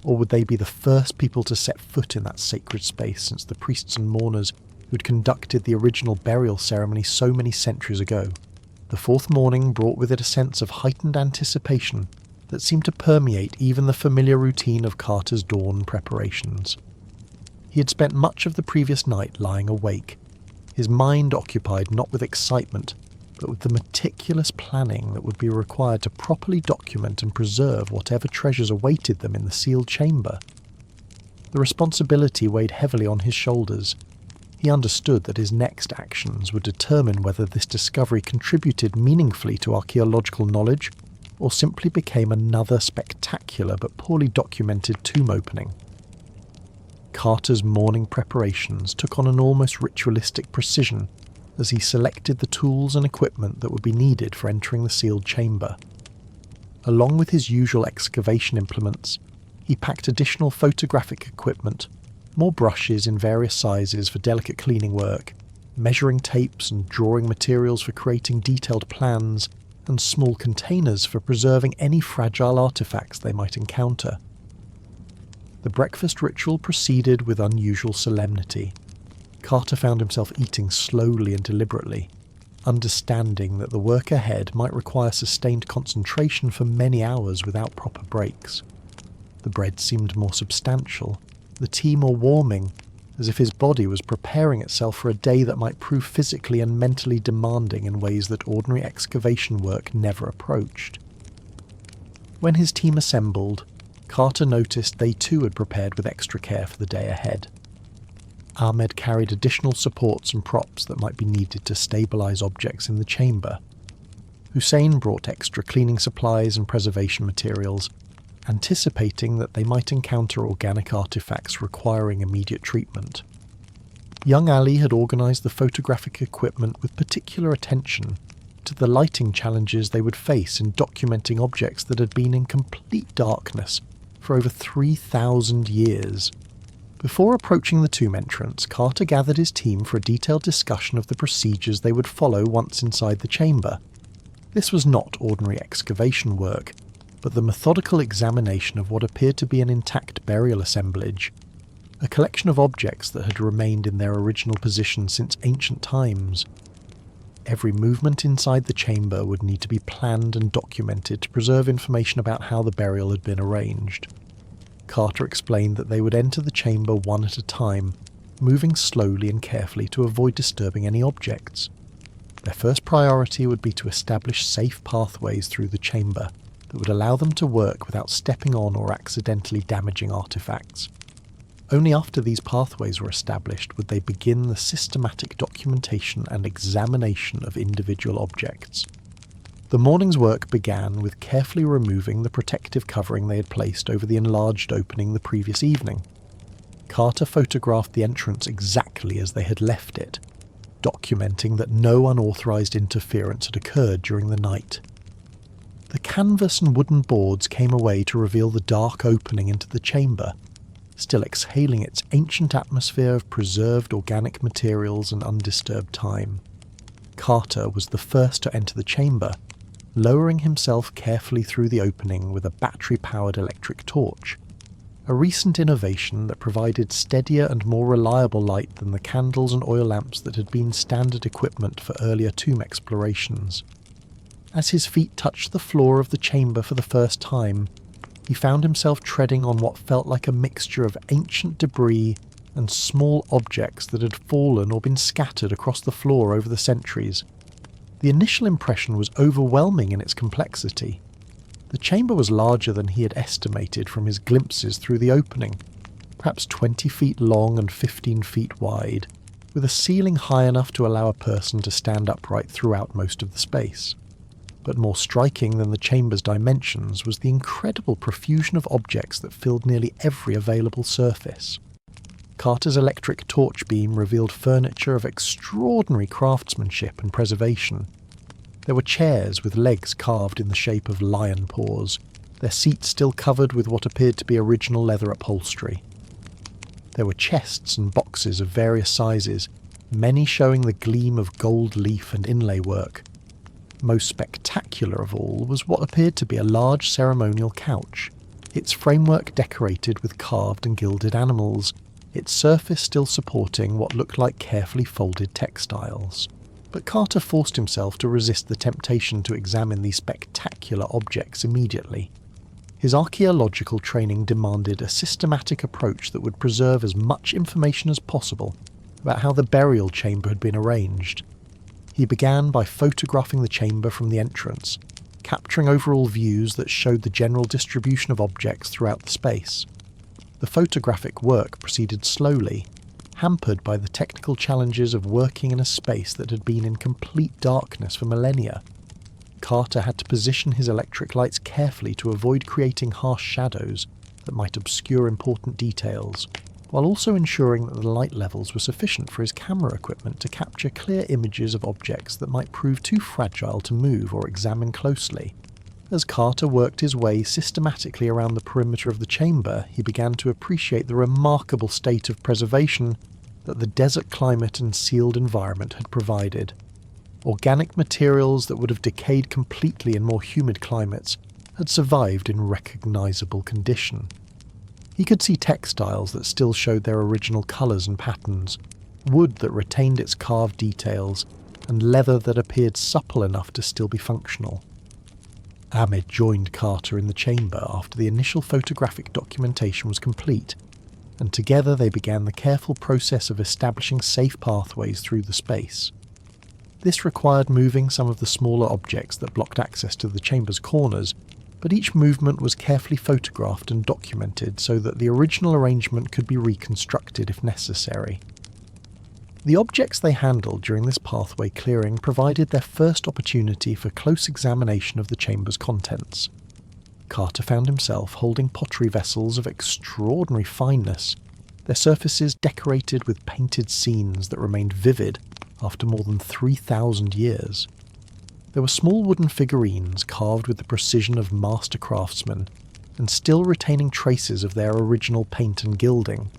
Or would they be the first people to set foot in that sacred space since the priests and mourners who had conducted the original burial ceremony so many centuries ago? The fourth morning brought with it a sense of heightened anticipation that seemed to permeate even the familiar routine of Carter's dawn preparations. He had spent much of the previous night lying awake, his mind occupied not with excitement, but with the meticulous planning that would be required to properly document and preserve whatever treasures awaited them in the sealed chamber. The responsibility weighed heavily on his shoulders. He understood that his next actions would determine whether this discovery contributed meaningfully to archaeological knowledge, or simply became another spectacular but poorly documented tomb opening. Carter's morning preparations took on an almost ritualistic precision as he selected the tools and equipment that would be needed for entering the sealed chamber. Along with his usual excavation implements, he packed additional photographic equipment, more brushes in various sizes for delicate cleaning work, measuring tapes and drawing materials for creating detailed plans, and small containers for preserving any fragile artifacts they might encounter. The breakfast ritual proceeded with unusual solemnity. Carter found himself eating slowly and deliberately, understanding that the work ahead might require sustained concentration for many hours without proper breaks. The bread seemed more substantial, the tea more warming, as if his body was preparing itself for a day that might prove physically and mentally demanding in ways that ordinary excavation work never approached. When his team assembled, Carter noticed they too had prepared with extra care for the day ahead. Ahmed carried additional supports and props that might be needed to stabilize objects in the chamber. Hussein brought extra cleaning supplies and preservation materials, anticipating that they might encounter organic artifacts requiring immediate treatment. Young Ali had organized the photographic equipment with particular attention to the lighting challenges they would face in documenting objects that had been in complete darkness for over 3,000 years. Before approaching the tomb entrance, Carter gathered his team for a detailed discussion of the procedures they would follow once inside the chamber. This was not ordinary excavation work, but the methodical examination of what appeared to be an intact burial assemblage, a collection of objects that had remained in their original position since ancient times. Every movement inside the chamber would need to be planned and documented to preserve information about how the burial had been arranged. Carter explained that they would enter the chamber one at a time, moving slowly and carefully to avoid disturbing any objects. Their first priority would be to establish safe pathways through the chamber that would allow them to work without stepping on or accidentally damaging artifacts. Only after these pathways were established would they begin the systematic documentation and examination of individual objects. The morning's work began with carefully removing the protective covering they had placed over the enlarged opening the previous evening. Carter photographed the entrance exactly as they had left it, documenting that no unauthorized interference had occurred during the night. The canvas and wooden boards came away to reveal the dark opening into the chamber, still exhaling its ancient atmosphere of preserved organic materials and undisturbed time. Carter was the first to enter the chamber, lowering himself carefully through the opening with a battery-powered electric torch, a recent innovation that provided steadier and more reliable light than the candles and oil lamps that had been standard equipment for earlier tomb explorations. As his feet touched the floor of the chamber for the first time, he found himself treading on what felt like a mixture of ancient debris and small objects that had fallen or been scattered across the floor over the centuries. The initial impression was overwhelming in its complexity. The chamber was larger than he had estimated from his glimpses through the opening, perhaps 20 feet long and 15 feet wide, with a ceiling high enough to allow a person to stand upright throughout most of the space. But more striking than the chamber's dimensions was the incredible profusion of objects that filled nearly every available surface. Carter's electric torch beam revealed furniture of extraordinary craftsmanship and preservation. There were chairs with legs carved in the shape of lion paws, their seats still covered with what appeared to be original leather upholstery. There were chests and boxes of various sizes, many showing the gleam of gold leaf and inlay work. Most spectacular of all was what appeared to be a large ceremonial couch, its framework decorated with carved and gilded animals, its surface still supporting what looked like carefully folded textiles. But Carter forced himself to resist the temptation to examine these spectacular objects immediately. His archaeological training demanded a systematic approach that would preserve as much information as possible about how the burial chamber had been arranged. He began by photographing the chamber from the entrance, capturing overall views that showed the general distribution of objects throughout the space. The photographic work proceeded slowly, hampered by the technical challenges of working in a space that had been in complete darkness for millennia. Carter had to position his electric lights carefully to avoid creating harsh shadows that might obscure important details, while also ensuring that the light levels were sufficient for his camera equipment to capture clear images of objects that might prove too fragile to move or examine closely. As Carter worked his way systematically around the perimeter of the chamber, he began to appreciate the remarkable state of preservation that the desert climate and sealed environment had provided. Organic materials that would have decayed completely in more humid climates had survived in recognizable condition. He could see textiles that still showed their original colours and patterns, wood that retained its carved details, and leather that appeared supple enough to still be functional. Ahmed joined Carter in the chamber after the initial photographic documentation was complete, and together they began the careful process of establishing safe pathways through the space. This required moving some of the smaller objects that blocked access to the chamber's corners, but each movement was carefully photographed and documented so that the original arrangement could be reconstructed if necessary. The objects they handled during this pathway clearing provided their first opportunity for close examination of the chamber's contents. Carter found himself holding pottery vessels of extraordinary fineness, their surfaces decorated with painted scenes that remained vivid after more than 3,000 years. There were small wooden figurines carved with the precision of master craftsmen, and still retaining traces of their original paint and gilding.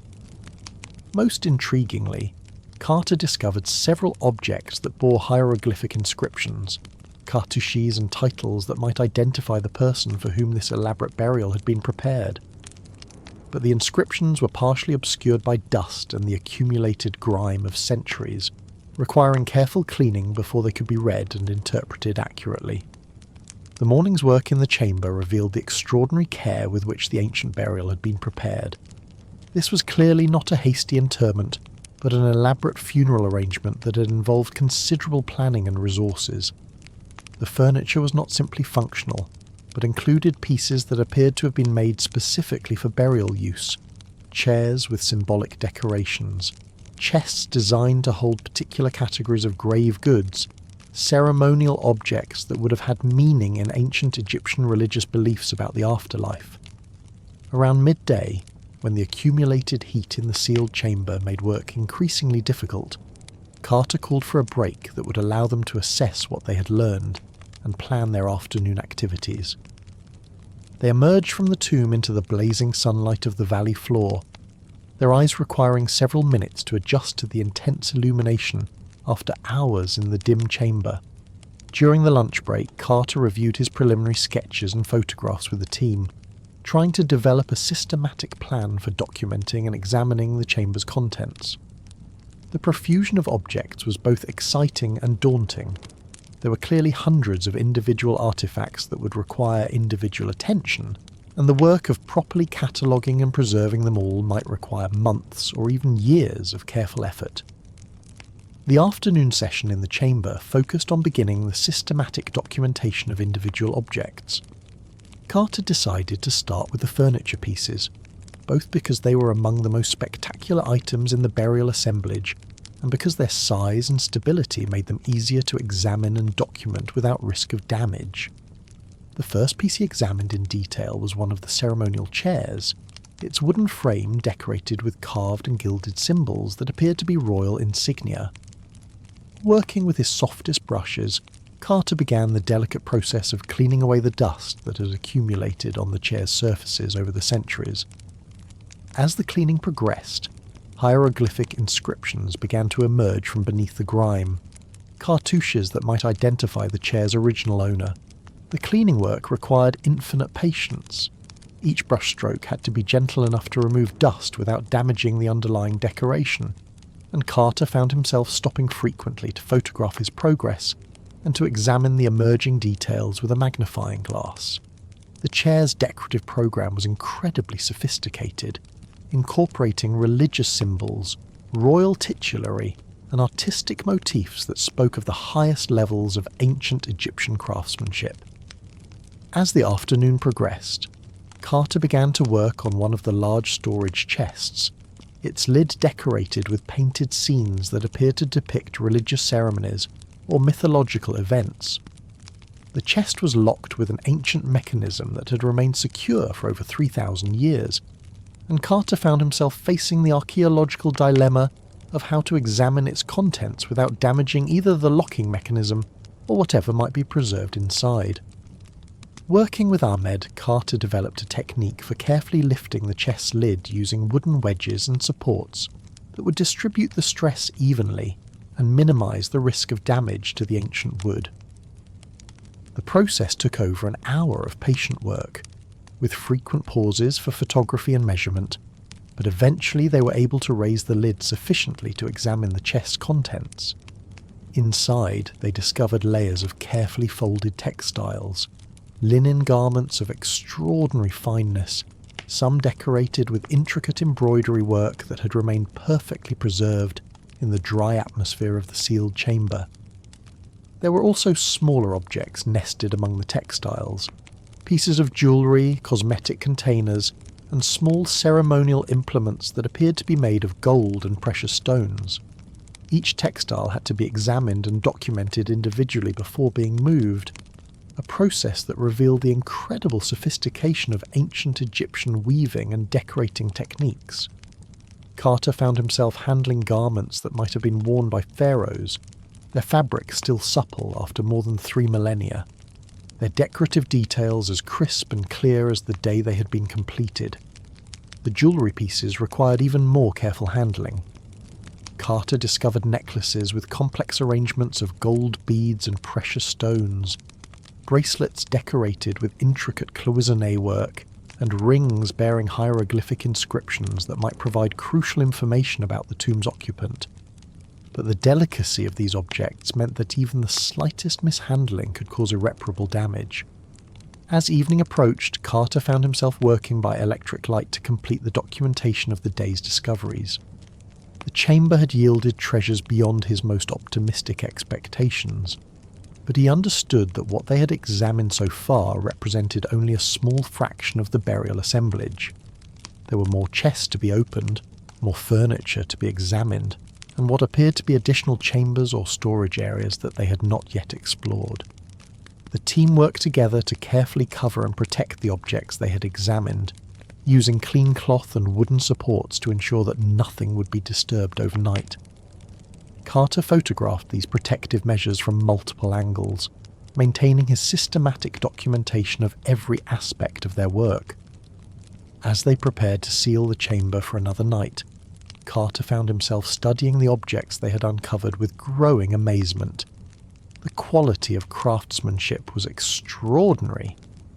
Most intriguingly, Carter discovered several objects that bore hieroglyphic inscriptions, cartouches and titles that might identify the person for whom this elaborate burial had been prepared. But the inscriptions were partially obscured by dust and the accumulated grime of centuries, requiring careful cleaning before they could be read and interpreted accurately. The morning's work in the chamber revealed the extraordinary care with which the ancient burial had been prepared. This was clearly not a hasty interment, but an elaborate funeral arrangement that had involved considerable planning and resources. The furniture was not simply functional, but included pieces that appeared to have been made specifically for burial use, chairs with symbolic decorations, chests designed to hold particular categories of grave goods, ceremonial objects that would have had meaning in ancient Egyptian religious beliefs about the afterlife. Around midday, when the accumulated heat in the sealed chamber made work increasingly difficult, Carter called for a break that would allow them to assess what they had learned and plan their afternoon activities. They emerged from the tomb into the blazing sunlight of the valley floor, their eyes requiring several minutes to adjust to the intense illumination after hours in the dim chamber. During the lunch break, Carter reviewed his preliminary sketches and photographs with the team, trying to develop a systematic plan for documenting and examining the chamber's contents. The profusion of objects was both exciting and daunting. There were clearly hundreds of individual artifacts that would require individual attention, and the work of properly cataloguing and preserving them all might require months or even years of careful effort. The afternoon session in the chamber focused on beginning the systematic documentation of individual objects. Carter decided to start with the furniture pieces, both because they were among the most spectacular items in the burial assemblage and because their size and stability made them easier to examine and document without risk of damage. The first piece he examined in detail was one of the ceremonial chairs, its wooden frame decorated with carved and gilded symbols that appeared to be royal insignia. Working with his softest brushes, Carter began the delicate process of cleaning away the dust that had accumulated on the chair's surfaces over the centuries. As the cleaning progressed, hieroglyphic inscriptions began to emerge from beneath the grime, cartouches that might identify the chair's original owner. The cleaning work required infinite patience. Each brushstroke had to be gentle enough to remove dust without damaging the underlying decoration, and Carter found himself stopping frequently to photograph his progress and to examine the emerging details with a magnifying glass. The chair's decorative program was incredibly sophisticated, incorporating religious symbols, royal titulary, and artistic motifs that spoke of the highest levels of ancient Egyptian craftsmanship. As the afternoon progressed, Carter began to work on one of the large storage chests, its lid decorated with painted scenes that appeared to depict religious ceremonies or mythological events. The chest was locked with an ancient mechanism that had remained secure for over 3,000 years, and Carter found himself facing the archaeological dilemma of how to examine its contents without damaging either the locking mechanism or whatever might be preserved inside. Working with Ahmed, Carter developed a technique for carefully lifting the chest's lid using wooden wedges and supports that would distribute the stress evenly and minimise the risk of damage to the ancient wood. The process took over an hour of patient work, with frequent pauses for photography and measurement, but eventually they were able to raise the lid sufficiently to examine the chest's contents. Inside, they discovered layers of carefully folded textiles, linen garments of extraordinary fineness, some decorated with intricate embroidery work that had remained perfectly preserved in the dry atmosphere of the sealed chamber. There were also smaller objects nested among the textiles, pieces of jewellery, cosmetic containers, and small ceremonial implements that appeared to be made of gold and precious stones. Each textile had to be examined and documented individually before being moved, a process that revealed the incredible sophistication of ancient Egyptian weaving and decorating techniques. Carter found himself handling garments that might have been worn by pharaohs, their fabric still supple after more than 3 millennia, their decorative details as crisp and clear as the day they had been completed. The jewellery pieces required even more careful handling. Carter discovered necklaces with complex arrangements of gold beads and precious stones, bracelets decorated with intricate cloisonné work, and rings bearing hieroglyphic inscriptions that might provide crucial information about the tomb's occupant. But the delicacy of these objects meant that even the slightest mishandling could cause irreparable damage. As evening approached, Carter found himself working by electric light to complete the documentation of the day's discoveries. The chamber had yielded treasures beyond his most optimistic expectations, but he understood that what they had examined so far represented only a small fraction of the burial assemblage. There were more chests to be opened, more furniture to be examined, and what appeared to be additional chambers or storage areas that they had not yet explored. The team worked together to carefully cover and protect the objects they had examined, using clean cloth and wooden supports to ensure that nothing would be disturbed overnight. Carter photographed these protective measures from multiple angles, maintaining his systematic documentation of every aspect of their work. As they prepared to seal the chamber for another night, Carter found himself studying the objects they had uncovered with growing amazement. The quality of craftsmanship was extraordinary,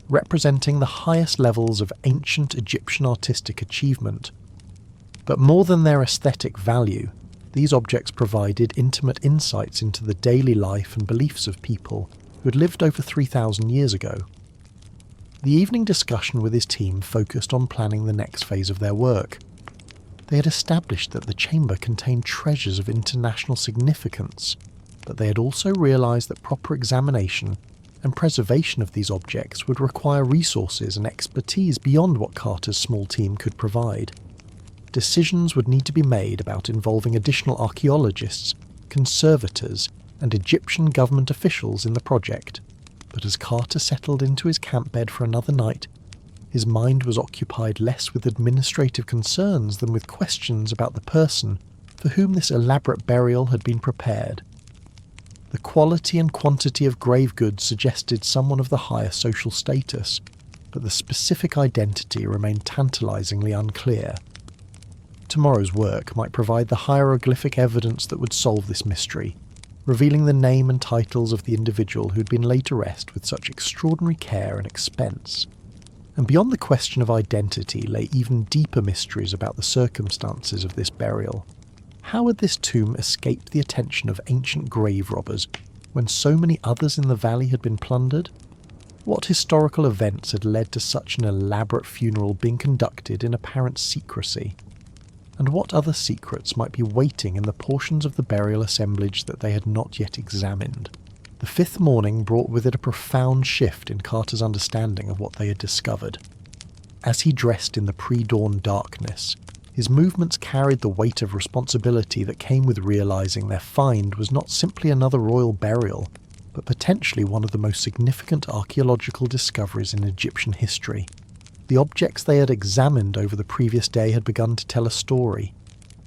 representing the highest levels of ancient Egyptian artistic achievement. But more than their aesthetic value, these objects provided intimate insights into the daily life and beliefs of people who had lived over 3,000 years ago. The evening discussion with his team focused on planning the next phase of their work. They had established that the chamber contained treasures of international significance, but they had also realised that proper examination and preservation of these objects would require resources and expertise beyond what Carter's small team could provide. Decisions would need to be made about involving additional archaeologists, conservators, and Egyptian government officials in the project. But as Carter settled into his camp bed for another night, his mind was occupied less with administrative concerns than with questions about the person for whom this elaborate burial had been prepared. The quality and quantity of grave goods suggested someone of the higher social status, but the specific identity remained tantalizingly unclear. Tomorrow's work might provide the hieroglyphic evidence that would solve this mystery, revealing the name and titles of the individual who'd been laid to rest with such extraordinary care and expense. And beyond the question of identity lay even deeper mysteries about the circumstances of this burial. How had this tomb escaped the attention of ancient grave robbers when so many others in the valley had been plundered? What historical events had led to such an elaborate funeral being conducted in apparent secrecy? And what other secrets might be waiting in the portions of the burial assemblage that they had not yet examined? The fifth morning brought with it a profound shift in Carter's understanding of what they had discovered. As he dressed in the pre-dawn darkness, his movements carried the weight of responsibility that came with realizing their find was not simply another royal burial, but potentially one of the most significant archaeological discoveries in Egyptian history. The objects they had examined over the previous day had begun to tell a story,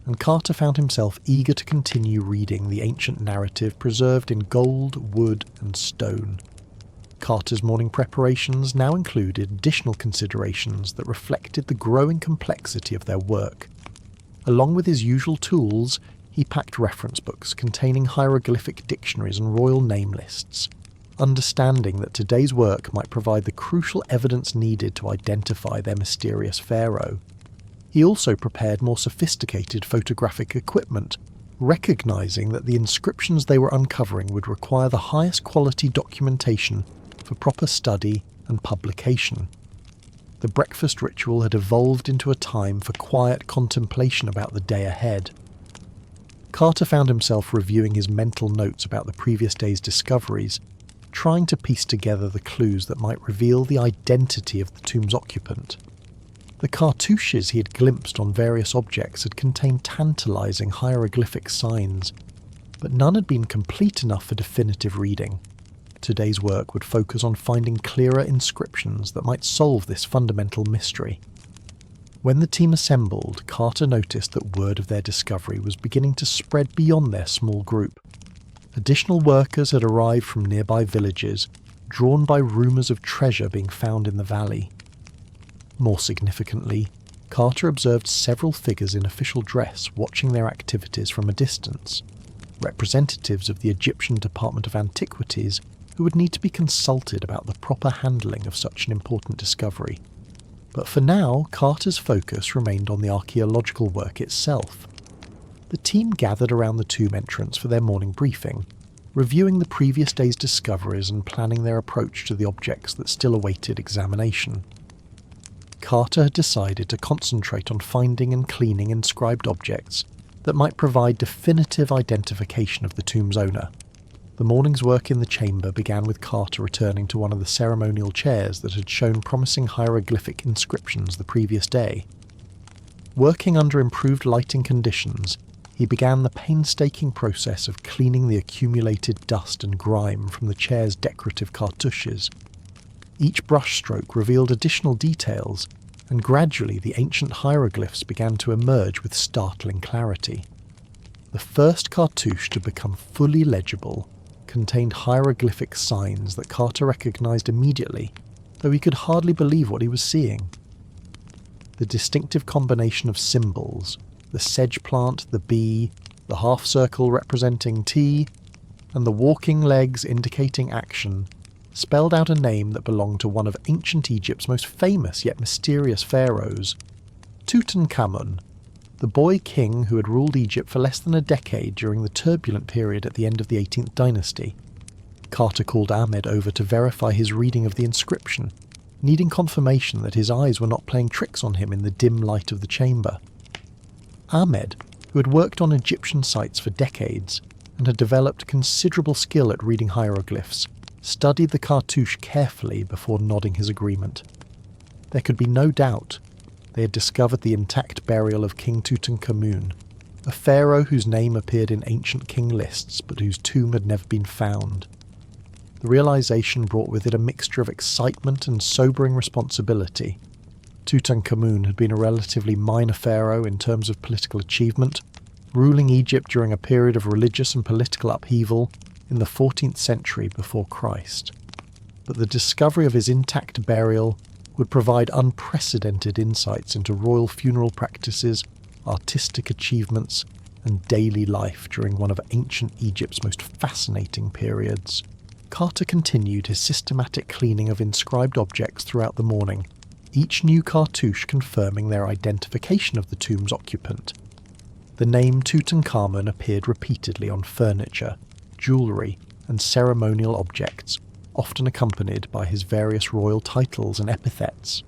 and Carter found himself eager to continue reading the ancient narrative preserved in gold, wood, and stone. Carter's morning preparations now included additional considerations that reflected the growing complexity of their work. Along with his usual tools, he packed reference books containing hieroglyphic dictionaries and royal name lists, understanding that today's work might provide the crucial evidence needed to identify their mysterious pharaoh. He also prepared more sophisticated photographic equipment, recognizing that the inscriptions they were uncovering would require the highest quality documentation for proper study and publication. The breakfast ritual had evolved into a time for quiet contemplation about the day ahead. Carter found himself reviewing his mental notes about the previous day's discoveries, trying to piece together the clues that might reveal the identity of the tomb's occupant. The cartouches he had glimpsed on various objects had contained tantalizing hieroglyphic signs, but none had been complete enough for definitive reading. Today's work would focus on finding clearer inscriptions that might solve this fundamental mystery. When the team assembled, Carter noticed that word of their discovery was beginning to spread beyond their small group. Additional workers had arrived from nearby villages, drawn by rumours of treasure being found in the valley. More significantly, Carter observed several figures in official dress watching their activities from a distance, representatives of the Egyptian Department of Antiquities who would need to be consulted about the proper handling of such an important discovery. But for now, Carter's focus remained on the archaeological work itself. The team gathered around the tomb entrance for their morning briefing, reviewing the previous day's discoveries and planning their approach to the objects that still awaited examination. Carter had decided to concentrate on finding and cleaning inscribed objects that might provide definitive identification of the tomb's owner. The morning's work in the chamber began with Carter returning to one of the ceremonial chairs that had shown promising hieroglyphic inscriptions the previous day. Working under improved lighting conditions, he began the painstaking process of cleaning the accumulated dust and grime from the chair's decorative cartouches. Each brushstroke revealed additional details, and gradually the ancient hieroglyphs began to emerge with startling clarity. The first cartouche to become fully legible contained hieroglyphic signs that Carter recognized immediately, though he could hardly believe what he was seeing. The distinctive combination of symbols, the sedge plant, the bee, the half-circle representing tea, and the walking legs indicating action, spelled out a name that belonged to one of ancient Egypt's most famous yet mysterious pharaohs, Tutankhamun, the boy king who had ruled Egypt for less than a decade during the turbulent period at the end of the 18th dynasty. Carter called Ahmed over to verify his reading of the inscription, needing confirmation that his eyes were not playing tricks on him in the dim light of the chamber. Ahmed, who had worked on Egyptian sites for decades and had developed considerable skill at reading hieroglyphs, studied the cartouche carefully before nodding his agreement. There could be no doubt they had discovered the intact burial of King Tutankhamun, a pharaoh whose name appeared in ancient king lists but whose tomb had never been found. The realization brought with it a mixture of excitement and sobering responsibility. Tutankhamun had been a relatively minor pharaoh in terms of political achievement, ruling Egypt during a period of religious and political upheaval in the 14th century before Christ. But the discovery of his intact burial would provide unprecedented insights into royal funeral practices, artistic achievements, and daily life during one of ancient Egypt's most fascinating periods. Carter continued his systematic cleaning of inscribed objects throughout the morning, each new cartouche confirming their identification of the tomb's occupant. The name Tutankhamun appeared repeatedly on furniture, jewellery, and ceremonial objects, often accompanied by his various royal titles and epithets.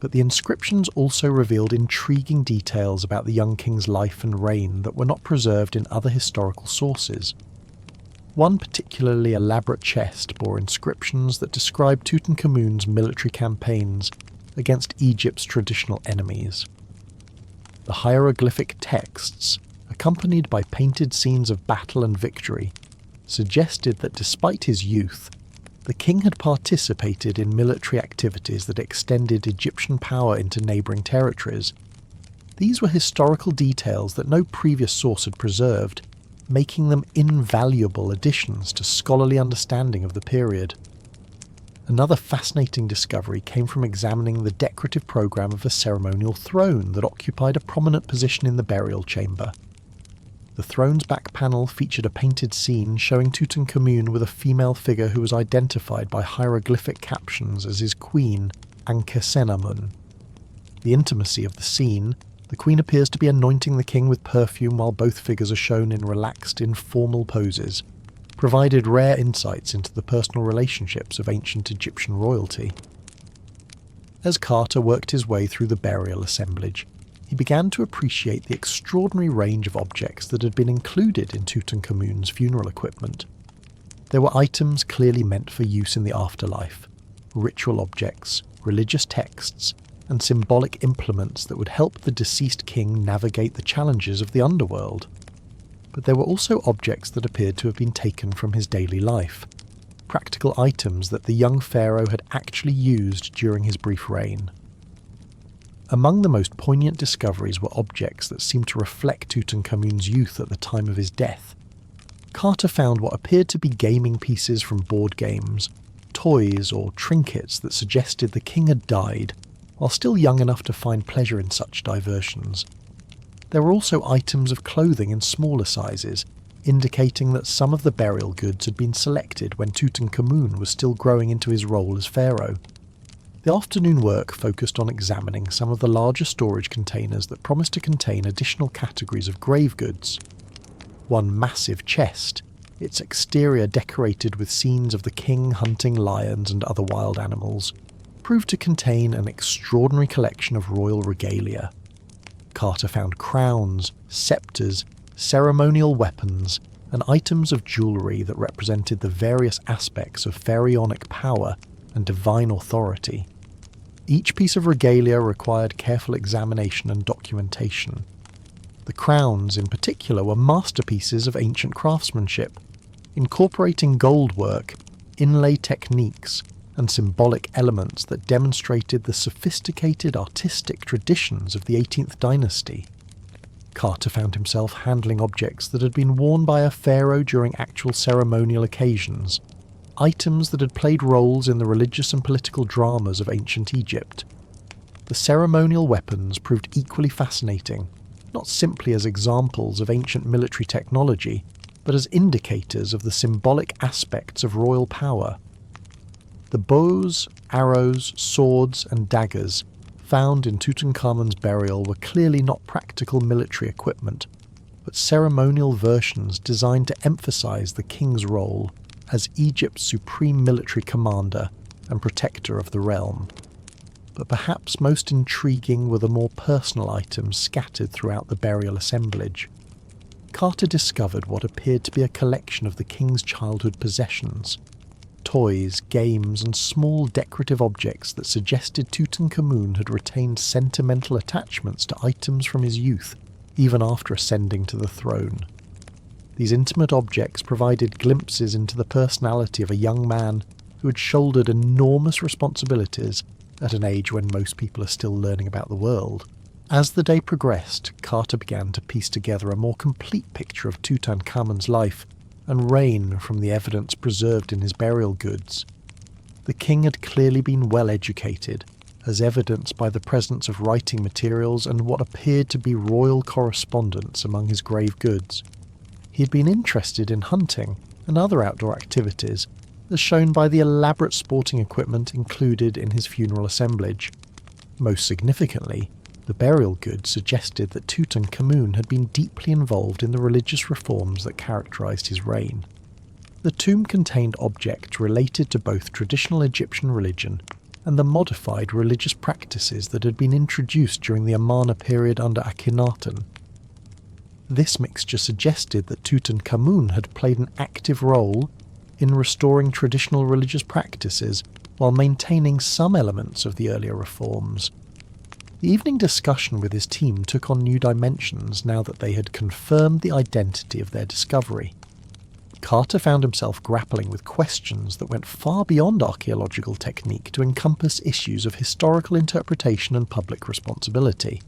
But the inscriptions also revealed intriguing details about the young king's life and reign that were not preserved in other historical sources. One particularly elaborate chest bore inscriptions that described Tutankhamun's military campaigns against Egypt's traditional enemies. The hieroglyphic texts, accompanied by painted scenes of battle and victory, suggested that despite his youth, the king had participated in military activities that extended Egyptian power into neighbouring territories. These were historical details that no previous source had preserved, making them invaluable additions to scholarly understanding of the period. Another fascinating discovery came from examining the decorative program of a ceremonial throne that occupied a prominent position in the burial chamber. The throne's back panel featured a painted scene showing Tutankhamun with a female figure who was identified by hieroglyphic captions as his queen, Ankhesenamun. The intimacy of the scene, the queen appears to be anointing the king with perfume while both figures are shown in relaxed, informal poses, provided rare insights into the personal relationships of ancient Egyptian royalty. As Carter worked his way through the burial assemblage, he began to appreciate the extraordinary range of objects that had been included in Tutankhamun's funeral equipment. There were items clearly meant for use in the afterlife, ritual objects, religious texts, and symbolic implements that would help the deceased king navigate the challenges of the underworld. But there were also objects that appeared to have been taken from his daily life, practical items that the young pharaoh had actually used during his brief reign. Among the most poignant discoveries were objects that seemed to reflect Tutankhamun's youth at the time of his death. Carter found what appeared to be gaming pieces from board games, toys or trinkets that suggested the king had died, while still young enough to find pleasure in such diversions. There were also items of clothing in smaller sizes, indicating that some of the burial goods had been selected when Tutankhamun was still growing into his role as pharaoh. The afternoon work focused on examining some of the larger storage containers that promised to contain additional categories of grave goods. One massive chest, its exterior decorated with scenes of the king hunting lions and other wild animals, proved to contain an extraordinary collection of royal regalia. Carter found crowns, sceptres, ceremonial weapons, and items of jewellery that represented the various aspects of pharaonic power and divine authority. Each piece of regalia required careful examination and documentation. The crowns, in particular, were masterpieces of ancient craftsmanship, incorporating gold work, inlay techniques, and symbolic elements that demonstrated the sophisticated artistic traditions of the 18th dynasty. Carter found himself handling objects that had been worn by a pharaoh during actual ceremonial occasions, items that had played roles in the religious and political dramas of ancient Egypt. The ceremonial weapons proved equally fascinating, not simply as examples of ancient military technology, but as indicators of the symbolic aspects of royal power. The bows, arrows, swords, and daggers found in Tutankhamun's burial were clearly not practical military equipment, but ceremonial versions designed to emphasize the king's role as Egypt's supreme military commander and protector of the realm. But perhaps most intriguing were the more personal items scattered throughout the burial assemblage. Carter discovered what appeared to be a collection of the king's childhood possessions. toys, games, and small decorative objects that suggested Tutankhamun had retained sentimental attachments to items from his youth, even after ascending to the throne. These intimate objects provided glimpses into the personality of a young man who had shouldered enormous responsibilities at an age when most people are still learning about the world. As the day progressed, Carter began to piece together a more complete picture of Tutankhamun's life and reign from the evidence preserved in his burial goods. The king had clearly been well educated, as evidenced by the presence of writing materials and what appeared to be royal correspondence among his grave goods. He had been interested in hunting and other outdoor activities, as shown by the elaborate sporting equipment included in his funeral assemblage. Most significantly, the burial goods suggested that Tutankhamun had been deeply involved in the religious reforms that characterized his reign. The tomb contained objects related to both traditional Egyptian religion and the modified religious practices that had been introduced during the Amarna period under Akhenaten. This mixture suggested that Tutankhamun had played an active role in restoring traditional religious practices while maintaining some elements of the earlier reforms. The evening discussion with his team took on new dimensions now that they had confirmed the identity of their discovery. Carter found himself grappling with questions that went far beyond archaeological technique to encompass issues of historical interpretation and public responsibility.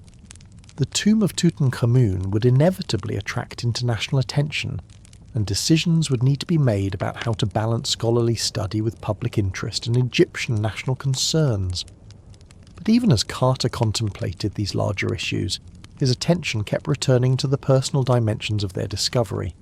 The tomb of Tutankhamun would inevitably attract international attention, and decisions would need to be made about how to balance scholarly study with public interest and Egyptian national concerns. But even as Carter contemplated these larger issues, his attention kept returning to the personal dimensions of their discovery.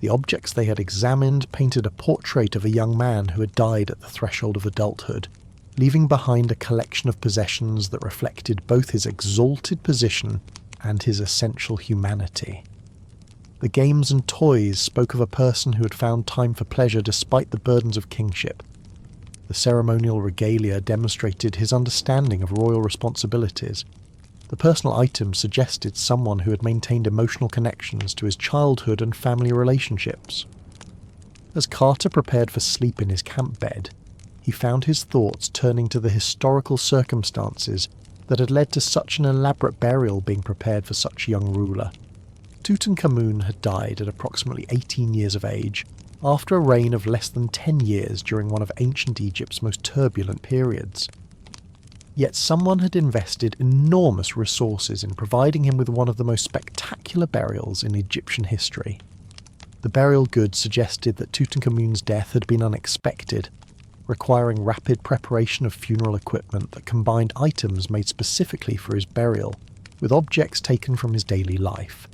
The objects they had examined painted a portrait of a young man who had died at the threshold of adulthood, leaving behind a collection of possessions that reflected both his exalted position and his essential humanity. The games and toys spoke of a person who had found time for pleasure despite the burdens of kingship. The ceremonial regalia demonstrated his understanding of royal responsibilities. The personal items suggested someone who had maintained emotional connections to his childhood and family relationships. As Carter prepared for sleep in his camp bed, he found his thoughts turning to the historical circumstances that had led to such an elaborate burial being prepared for such a young ruler. Tutankhamun had died at approximately 18 years of age, after a reign of less than 10 years during one of ancient Egypt's most turbulent periods. Yet someone had invested enormous resources in providing him with one of the most spectacular burials in Egyptian history. The burial goods suggested that Tutankhamun's death had been unexpected, requiring rapid preparation of funeral equipment that combined items made specifically for his burial with objects taken from his daily life.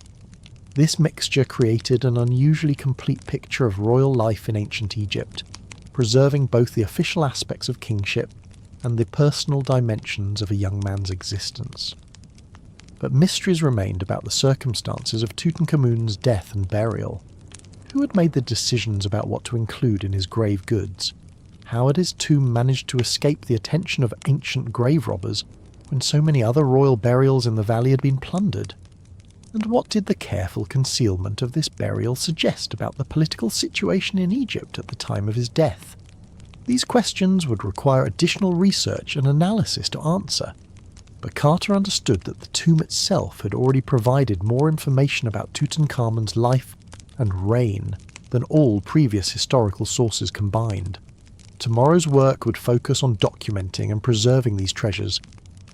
This mixture created an unusually complete picture of royal life in ancient Egypt, preserving both the official aspects of kingship and the personal dimensions of a young man's existence. But mysteries remained about the circumstances of Tutankhamun's death and burial. Who had made the decisions about what to include in his grave goods? How had his tomb managed to escape the attention of ancient grave robbers when so many other royal burials in the valley had been plundered? And what did the careful concealment of this burial suggest about the political situation in Egypt at the time of his death? These questions would require additional research and analysis to answer, but Carter understood that the tomb itself had already provided more information about Tutankhamun's life and reign than all previous historical sources combined. Tomorrow's work would focus on documenting and preserving these treasures,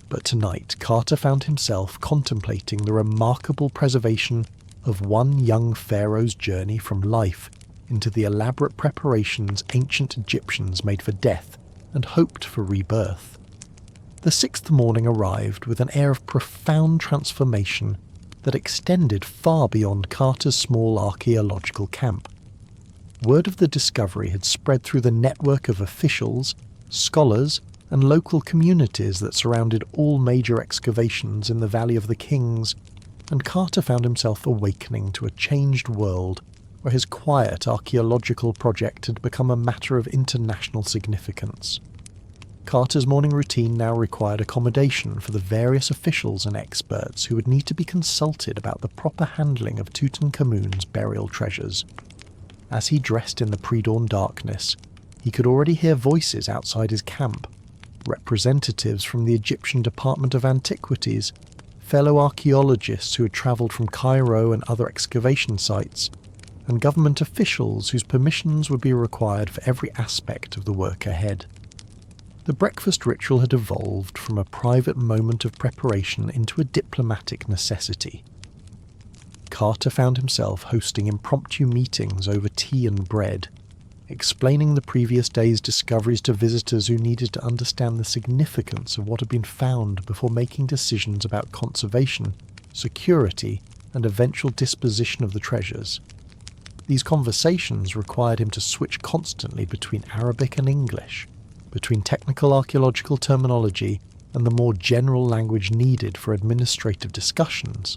but tonight Carter found himself contemplating the remarkable preservation of one young pharaoh's journey from life into the elaborate preparations ancient Egyptians made for death and hoped for rebirth. The sixth morning arrived with an air of profound transformation that extended far beyond Carter's small archaeological camp. Word of the discovery had spread through the network of officials, scholars, and local communities that surrounded all major excavations in the Valley of the Kings, and Carter found himself awakening to a changed world where his quiet archaeological project had become a matter of international significance. Carter's morning routine now required accommodation for the various officials and experts who would need to be consulted about the proper handling of Tutankhamun's burial treasures. As he dressed in the pre-dawn darkness, He could already hear voices outside his camp, representatives from the Egyptian Department of Antiquities, fellow archaeologists who had travelled from Cairo and other excavation sites, and government officials whose permissions would be required for every aspect of the work ahead. The breakfast ritual had evolved from a private moment of preparation into a diplomatic necessity. Carter found himself hosting impromptu meetings over tea and bread, explaining the previous day's discoveries to visitors who needed to understand the significance of what had been found before making decisions about conservation, security, and eventual disposition of the treasures. These conversations required him to switch constantly between Arabic and English, between technical archaeological terminology and the more general language needed for administrative discussions.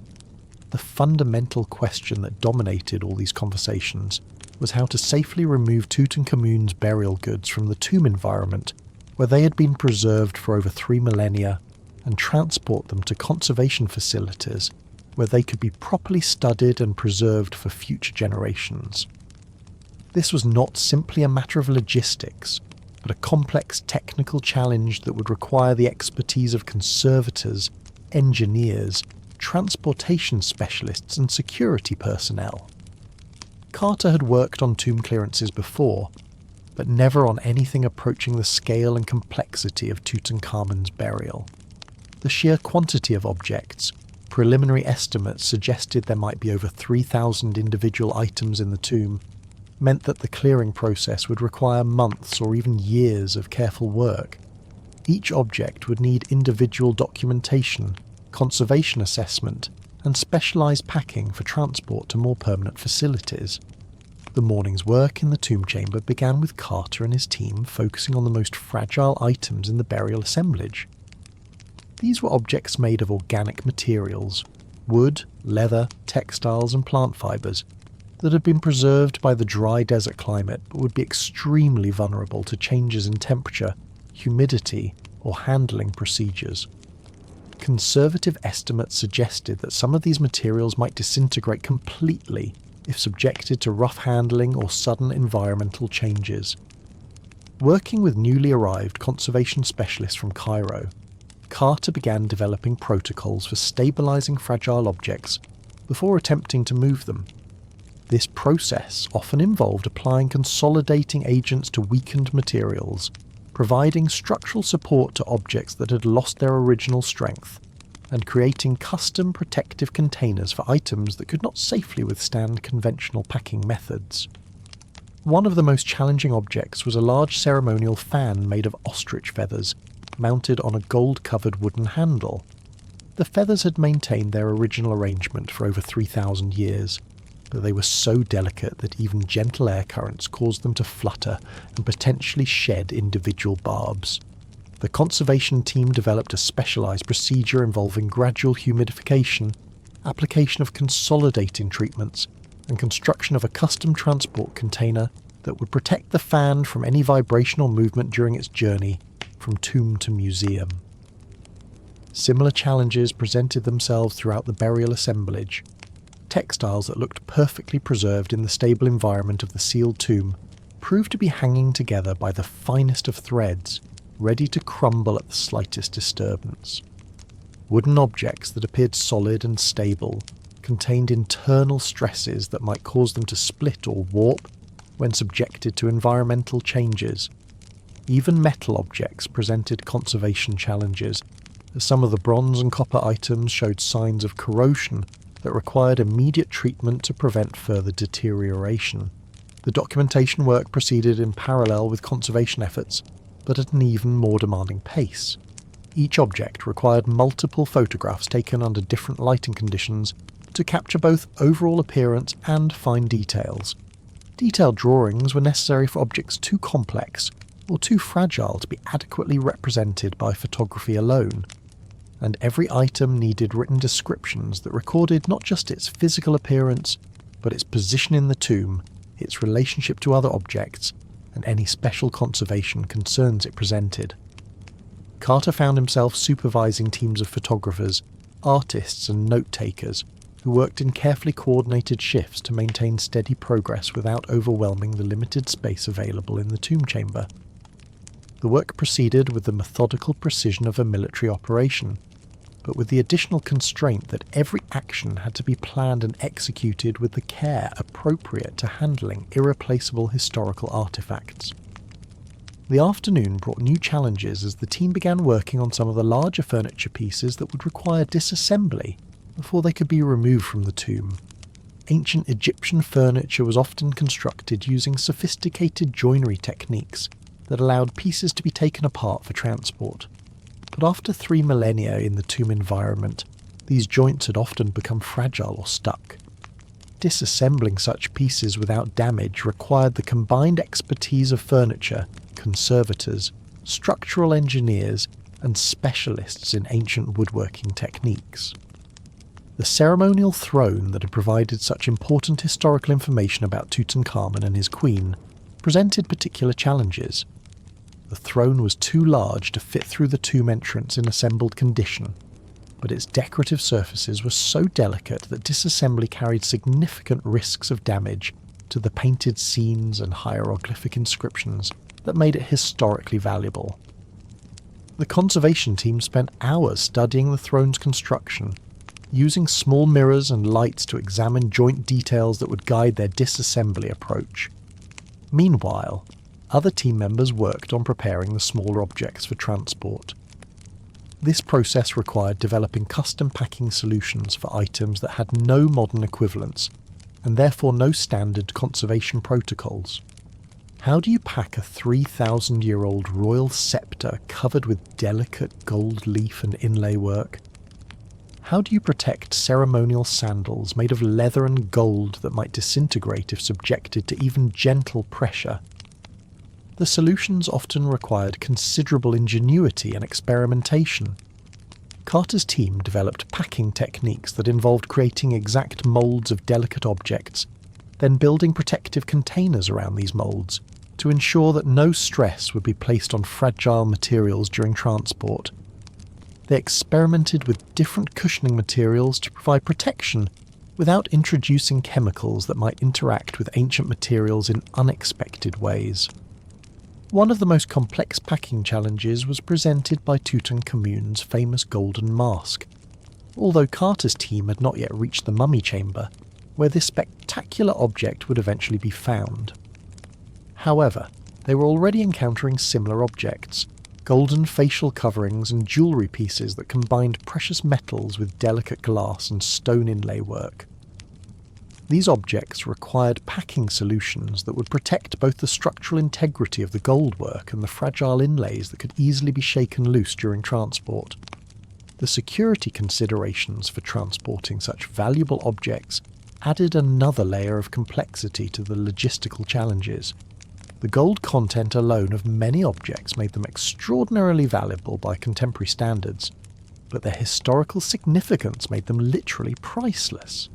The fundamental question that dominated all these conversations was how to safely remove Tutankhamun's burial goods from the tomb environment where they had been preserved for over 3 millennia and transport them to conservation facilities where they could be properly studied and preserved for future generations. This was not simply a matter of logistics, but a complex technical challenge that would require the expertise of conservators, engineers, transportation specialists and security personnel. Carter had worked on tomb clearances before, but never on anything approaching the scale and complexity of Tutankhamun's burial. The sheer quantity of objects, preliminary estimates suggested there might be over 3,000 individual items in the tomb, meant that the clearing process would require months or even years of careful work. Each object would need individual documentation, conservation assessment, and specialised packing for transport to more permanent facilities. The morning's work in the tomb chamber began with Carter and his team focusing on the most fragile items in the burial assemblage. These were objects made of organic materials, wood, leather, textiles and plant fibres, that had been preserved by the dry desert climate but would be extremely vulnerable to changes in temperature, humidity, or handling procedures. Conservative estimates suggested that some of these materials might disintegrate completely if subjected to rough handling or sudden environmental changes. Working with newly arrived conservation specialists from Cairo, Carter began developing protocols for stabilising fragile objects before attempting to move them. This process often involved applying consolidating agents to weakened materials, providing structural support to objects that had lost their original strength, and creating custom protective containers for items that could not safely withstand conventional packing methods. One of the most challenging objects was a large ceremonial fan made of ostrich feathers, mounted on a gold-covered wooden handle. The feathers had maintained their original arrangement for over 3,000 years, but they were so delicate that even gentle air currents caused them to flutter and potentially shed individual barbs. The conservation team developed a specialised procedure involving gradual humidification, application of consolidating treatments, and construction of a custom transport container that would protect the fan from any vibration or movement during its journey from tomb to museum. Similar challenges presented themselves throughout the burial assemblage. Textiles that looked perfectly preserved in the stable environment of the sealed tomb proved to be hanging together by the finest of threads, ready to crumble at the slightest disturbance. Wooden objects that appeared solid and stable contained internal stresses that might cause them to split or warp when subjected to environmental changes. Even metal objects presented conservation challenges, as some of the bronze and copper items showed signs of corrosion that required immediate treatment to prevent further deterioration. The documentation work proceeded in parallel with conservation efforts, but at an even more demanding pace. Each object required multiple photographs taken under different lighting conditions to capture both overall appearance and fine details. Detailed drawings were necessary for objects too complex or too fragile to be adequately represented by photography alone, and every item needed written descriptions that recorded not just its physical appearance, but its position in the tomb, its relationship to other objects, and any special conservation concerns it presented. Carter found himself supervising teams of photographers, artists and note-takers, who worked in carefully coordinated shifts to maintain steady progress without overwhelming the limited space available in the tomb chamber. The work proceeded with the methodical precision of a military operation, but with the additional constraint that every action had to be planned and executed with the care appropriate to handling irreplaceable historical artifacts. The afternoon brought new challenges as the team began working on some of the larger furniture pieces that would require disassembly before they could be removed from the tomb. Ancient Egyptian furniture was often constructed using sophisticated joinery techniques that allowed pieces to be taken apart for transport. But after 3 millennia in the tomb environment, these joints had often become fragile or stuck. Disassembling such pieces without damage required the combined expertise of furniture, conservators, structural engineers, and specialists in ancient woodworking techniques. The ceremonial throne that had provided such important historical information about Tutankhamun and his queen presented particular challenges. The throne was too large to fit through the tomb entrance in assembled condition, but its decorative surfaces were so delicate that disassembly carried significant risks of damage to the painted scenes and hieroglyphic inscriptions that made it historically valuable. The conservation team spent hours studying the throne's construction, using small mirrors and lights to examine joint details that would guide their disassembly approach. Meanwhile, other team members worked on preparing the smaller objects for transport. This process required developing custom packing solutions for items that had no modern equivalents, and therefore no standard conservation protocols. How do you pack a 3,000-year-old royal scepter covered with delicate gold leaf and inlay work? How do you protect ceremonial sandals made of leather and gold that might disintegrate if subjected to even gentle pressure? The solutions often required considerable ingenuity and experimentation. Carter's team developed packing techniques that involved creating exact moulds of delicate objects, then building protective containers around these moulds to ensure that no stress would be placed on fragile materials during transport. They experimented with different cushioning materials to provide protection without introducing chemicals that might interact with ancient materials in unexpected ways. One of the most complex packing challenges was presented by Tutankhamun's famous golden mask, although Carter's team had not yet reached the mummy chamber, where this spectacular object would eventually be found. However, they were already encountering similar objects, golden facial coverings and jewellery pieces that combined precious metals with delicate glass and stone inlay work. These objects required packing solutions that would protect both the structural integrity of the gold work and the fragile inlays that could easily be shaken loose during transport. The security considerations for transporting such valuable objects added another layer of complexity to the logistical challenges. The gold content alone of many objects made them extraordinarily valuable by contemporary standards, but their historical significance made them literally priceless.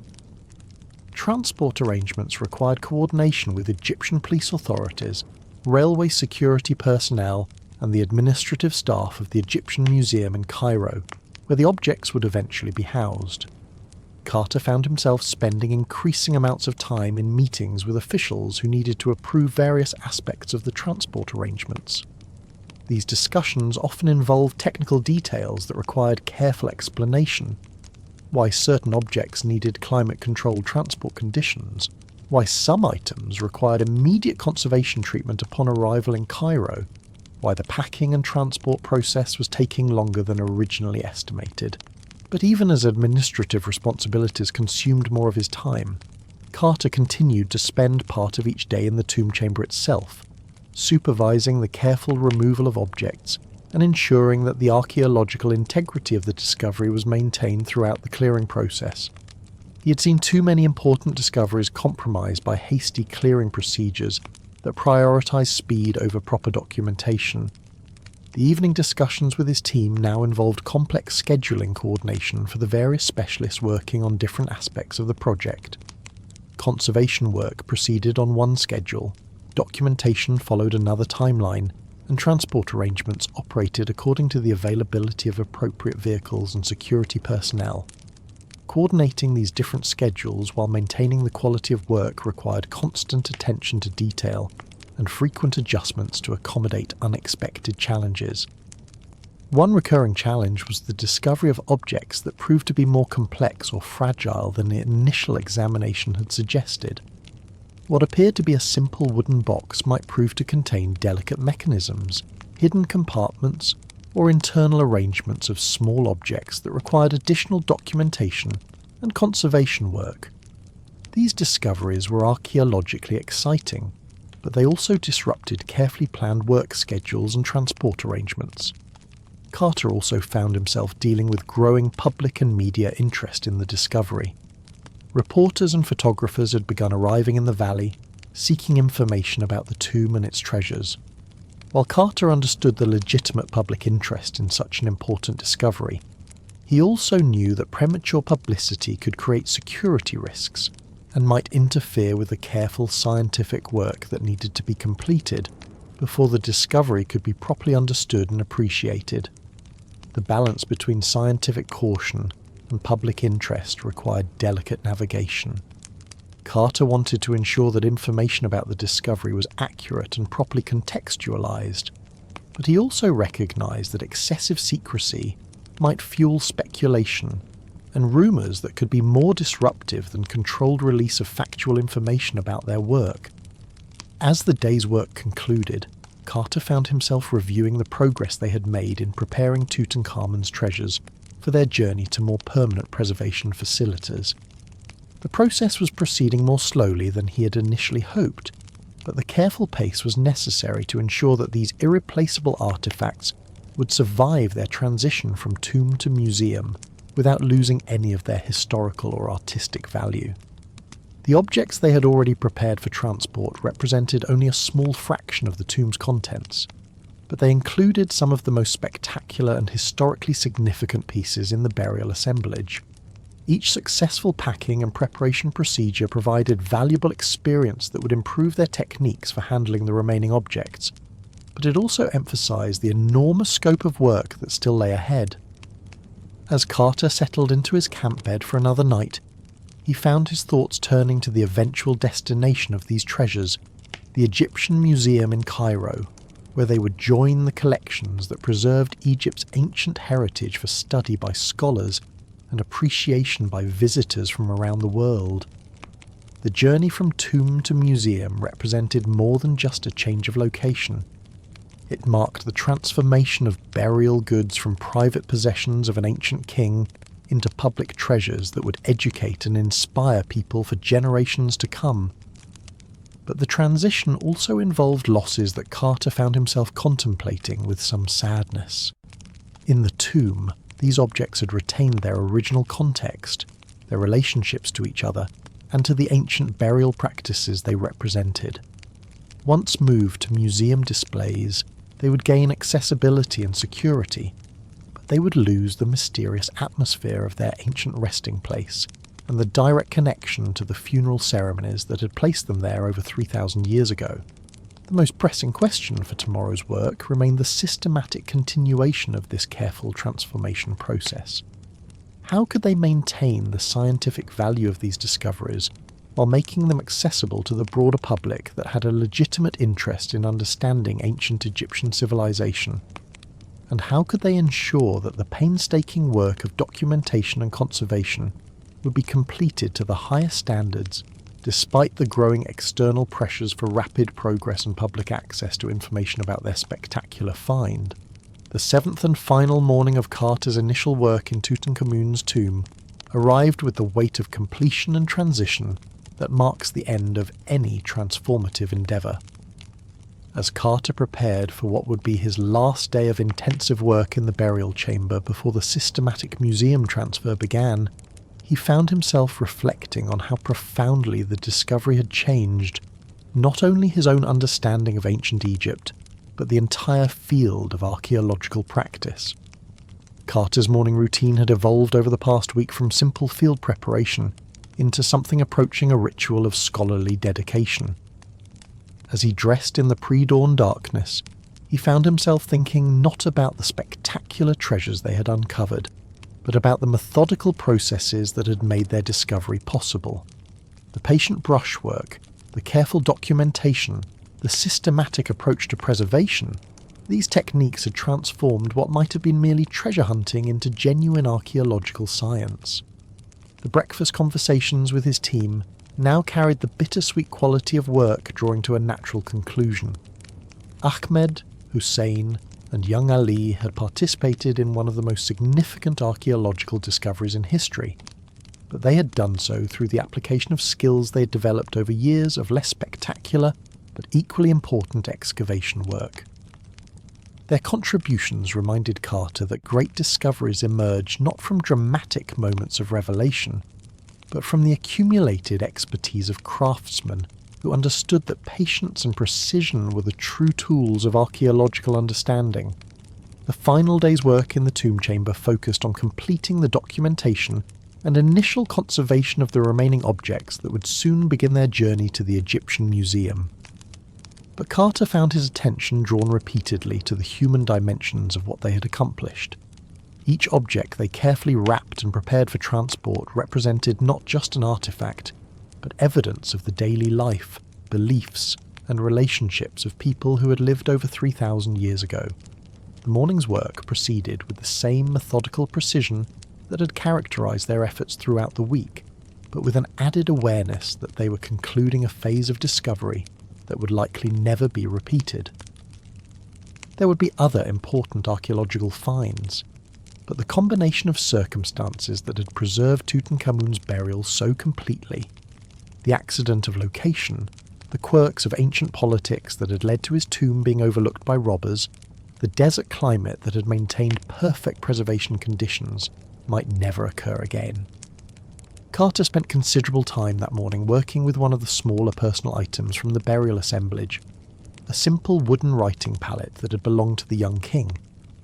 Transport arrangements required coordination with Egyptian police authorities, railway security personnel, and the administrative staff of the Egyptian Museum in Cairo, where the objects would eventually be housed. Carter found himself spending increasing amounts of time in meetings with officials who needed to approve various aspects of the transport arrangements. These discussions often involved technical details that required careful explanation: why certain objects needed climate-controlled transport conditions, why some items required immediate conservation treatment upon arrival in Cairo, why the packing and transport process was taking longer than originally estimated. But even as administrative responsibilities consumed more of his time, Carter continued to spend part of each day in the tomb chamber itself, supervising the careful removal of objects and ensuring that the archaeological integrity of the discovery was maintained throughout the clearing process. He had seen too many important discoveries compromised by hasty clearing procedures that prioritised speed over proper documentation. The evening discussions with his team now involved complex scheduling coordination for the various specialists working on different aspects of the project. Conservation work proceeded on one schedule, documentation followed another timeline, and transport arrangements operated according to the availability of appropriate vehicles and security personnel. Coordinating these different schedules while maintaining the quality of work required constant attention to detail and frequent adjustments to accommodate unexpected challenges. One recurring challenge was the discovery of objects that proved to be more complex or fragile than the initial examination had suggested. What appeared to be a simple wooden box might prove to contain delicate mechanisms, hidden compartments, or internal arrangements of small objects that required additional documentation and conservation work. These discoveries were archaeologically exciting, but they also disrupted carefully planned work schedules and transport arrangements. Carter also found himself dealing with growing public and media interest in the discovery. Reporters and photographers had begun arriving in the valley, seeking information about the tomb and its treasures. While Carter understood the legitimate public interest in such an important discovery, he also knew that premature publicity could create security risks and might interfere with the careful scientific work that needed to be completed before the discovery could be properly understood and appreciated. The balance between scientific caution and public interest required delicate navigation. Carter wanted to ensure that information about the discovery was accurate and properly contextualized, but he also recognized that excessive secrecy might fuel speculation and rumors that could be more disruptive than controlled release of factual information about their work. As the day's work concluded, Carter found himself reviewing the progress they had made in preparing Tutankhamun's treasures for their journey to more permanent preservation facilities. The process was proceeding more slowly than he had initially hoped, but the careful pace was necessary to ensure that these irreplaceable artifacts would survive their transition from tomb to museum without losing any of their historical or artistic value. The objects they had already prepared for transport represented only a small fraction of the tomb's contents, but they included some of the most spectacular and historically significant pieces in the burial assemblage. Each successful packing and preparation procedure provided valuable experience that would improve their techniques for handling the remaining objects, but it also emphasized the enormous scope of work that still lay ahead. As Carter settled into his camp bed for another night, he found his thoughts turning to the eventual destination of these treasures, the Egyptian Museum in Cairo, where they would join the collections that preserved Egypt's ancient heritage for study by scholars and appreciation by visitors from around the world. The journey from tomb to museum represented more than just a change of location. It marked the transformation of burial goods from private possessions of an ancient king into public treasures that would educate and inspire people for generations to come. But the transition also involved losses that Carter found himself contemplating with some sadness. In the tomb, these objects had retained their original context, their relationships to each other, and to the ancient burial practices they represented. Once moved to museum displays, they would gain accessibility and security, but they would lose the mysterious atmosphere of their ancient resting place and the direct connection to the funeral ceremonies that had placed them there over 3,000 years ago. The most pressing question for tomorrow's work remained the systematic continuation of this careful transformation process. How could they maintain the scientific value of these discoveries while making them accessible to the broader public that had a legitimate interest in understanding ancient Egyptian civilization? And how could they ensure that the painstaking work of documentation and conservation would be completed to the highest standards, despite the growing external pressures for rapid progress and public access to information about their spectacular find? The seventh and final morning of Carter's initial work in Tutankhamun's tomb arrived with the weight of completion and transition that marks the end of any transformative endeavour. As Carter prepared for what would be his last day of intensive work in the burial chamber before the systematic museum transfer began, he found himself reflecting on how profoundly the discovery had changed not only his own understanding of ancient Egypt, but the entire field of archaeological practice. Carter's morning routine had evolved over the past week from simple field preparation into something approaching a ritual of scholarly dedication. As he dressed in the pre-dawn darkness, he found himself thinking not about the spectacular treasures they had uncovered, but about the methodical processes that had made their discovery possible. The patient brushwork, the careful documentation, the systematic approach to preservation, these techniques had transformed what might have been merely treasure hunting into genuine archaeological science. The breakfast conversations with his team now carried the bittersweet quality of work drawing to a natural conclusion. Ahmed, Hussein, and young Ali had participated in one of the most significant archaeological discoveries in history, but they had done so through the application of skills they had developed over years of less spectacular but equally important excavation work. Their contributions reminded Carter that great discoveries emerge not from dramatic moments of revelation, but from the accumulated expertise of craftsmen who understood that patience and precision were the true tools of archaeological understanding. The final day's work in the tomb chamber focused on completing the documentation and initial conservation of the remaining objects that would soon begin their journey to the Egyptian Museum. But Carter found his attention drawn repeatedly to the human dimensions of what they had accomplished. Each object they carefully wrapped and prepared for transport represented not just an artifact, but evidence of the daily life, beliefs, and relationships of people who had lived over 3,000 years ago. The morning's work proceeded with the same methodical precision that had characterized their efforts throughout the week, but with an added awareness that they were concluding a phase of discovery that would likely never be repeated. There would be other important archaeological finds, but the combination of circumstances that had preserved Tutankhamun's burial so completely, the accident of location, the quirks of ancient politics that had led to his tomb being overlooked by robbers, the desert climate that had maintained perfect preservation conditions, might never occur again. Carter spent considerable time that morning working with one of the smaller personal items from the burial assemblage, a simple wooden writing pallet that had belonged to the young king.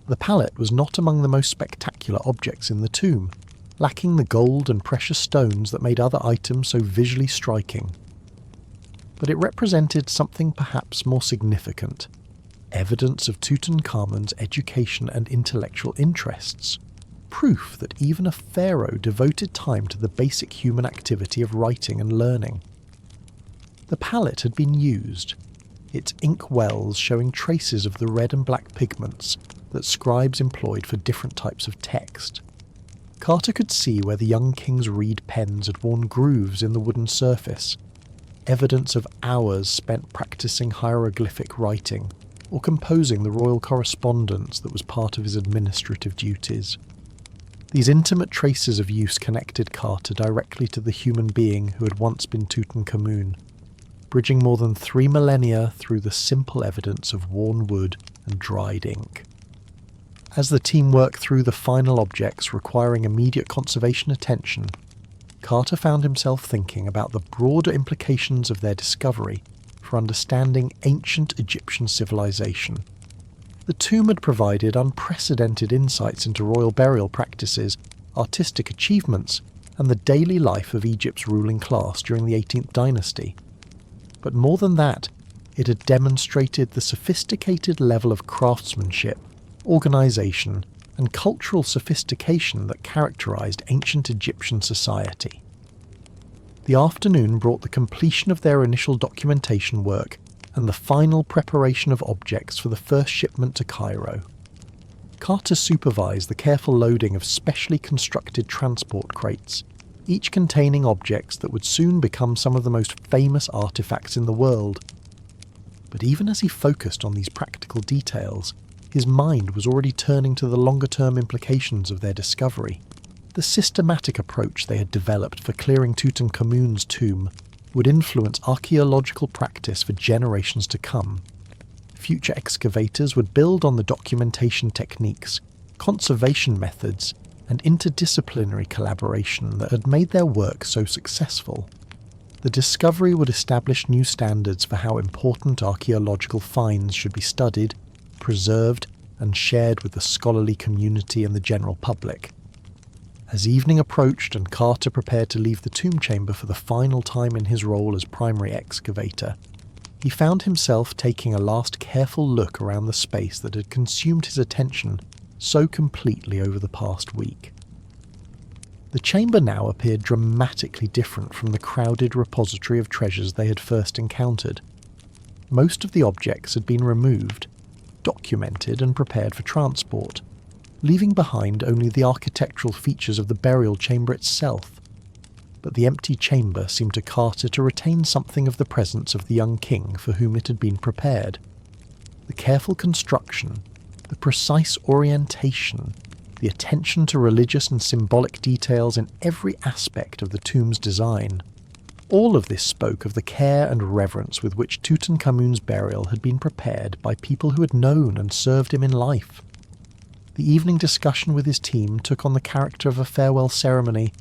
The pallet was not among the most spectacular objects in the tomb, lacking the gold and precious stones that made other items so visually striking. But it represented something perhaps more significant, evidence of Tutankhamun's education and intellectual interests, proof that even a pharaoh devoted time to the basic human activity of writing and learning. The palette had been used, its ink wells showing traces of the red and black pigments that scribes employed for different types of text. Carter could see where the young king's reed pens had worn grooves in the wooden surface, evidence of hours spent practicing hieroglyphic writing or composing the royal correspondence that was part of his administrative duties. These intimate traces of use connected Carter directly to the human being who had once been Tutankhamun, bridging more than 3 millennia through the simple evidence of worn wood and dried ink. As the team worked through the final objects requiring immediate conservation attention, Carter found himself thinking about the broader implications of their discovery for understanding ancient Egyptian civilization. The tomb had provided unprecedented insights into royal burial practices, artistic achievements, and the daily life of Egypt's ruling class during the 18th dynasty. But more than that, it had demonstrated the sophisticated level of craftsmanship, organisation, and cultural sophistication that characterised ancient Egyptian society. The afternoon brought the completion of their initial documentation work and the final preparation of objects for the first shipment to Cairo. Carter supervised the careful loading of specially constructed transport crates, each containing objects that would soon become some of the most famous artifacts in the world. But even as he focused on these practical details, his mind was already turning to the longer-term implications of their discovery. The systematic approach they had developed for clearing Tutankhamun's tomb would influence archaeological practice for generations to come. Future excavators would build on the documentation techniques, conservation methods, and interdisciplinary collaboration that had made their work so successful. The discovery would establish new standards for how important archaeological finds should be studied, preserved, and shared with the scholarly community and the general public. As evening approached and Carter prepared to leave the tomb chamber for the final time in his role as primary excavator, he found himself taking a last careful look around the space that had consumed his attention so completely over the past week. The chamber now appeared dramatically different from the crowded repository of treasures they had first encountered. Most of the objects had been removed, documented and prepared for transport, leaving behind only the architectural features of the burial chamber itself. But the empty chamber seemed to Carter to retain something of the presence of the young king for whom it had been prepared. The careful construction, the precise orientation, the attention to religious and symbolic details in every aspect of the tomb's design. All of this spoke of the care and reverence with which Tutankhamun's burial had been prepared by people who had known and served him in life. The evening discussion with his team took on the character of a farewell ceremony,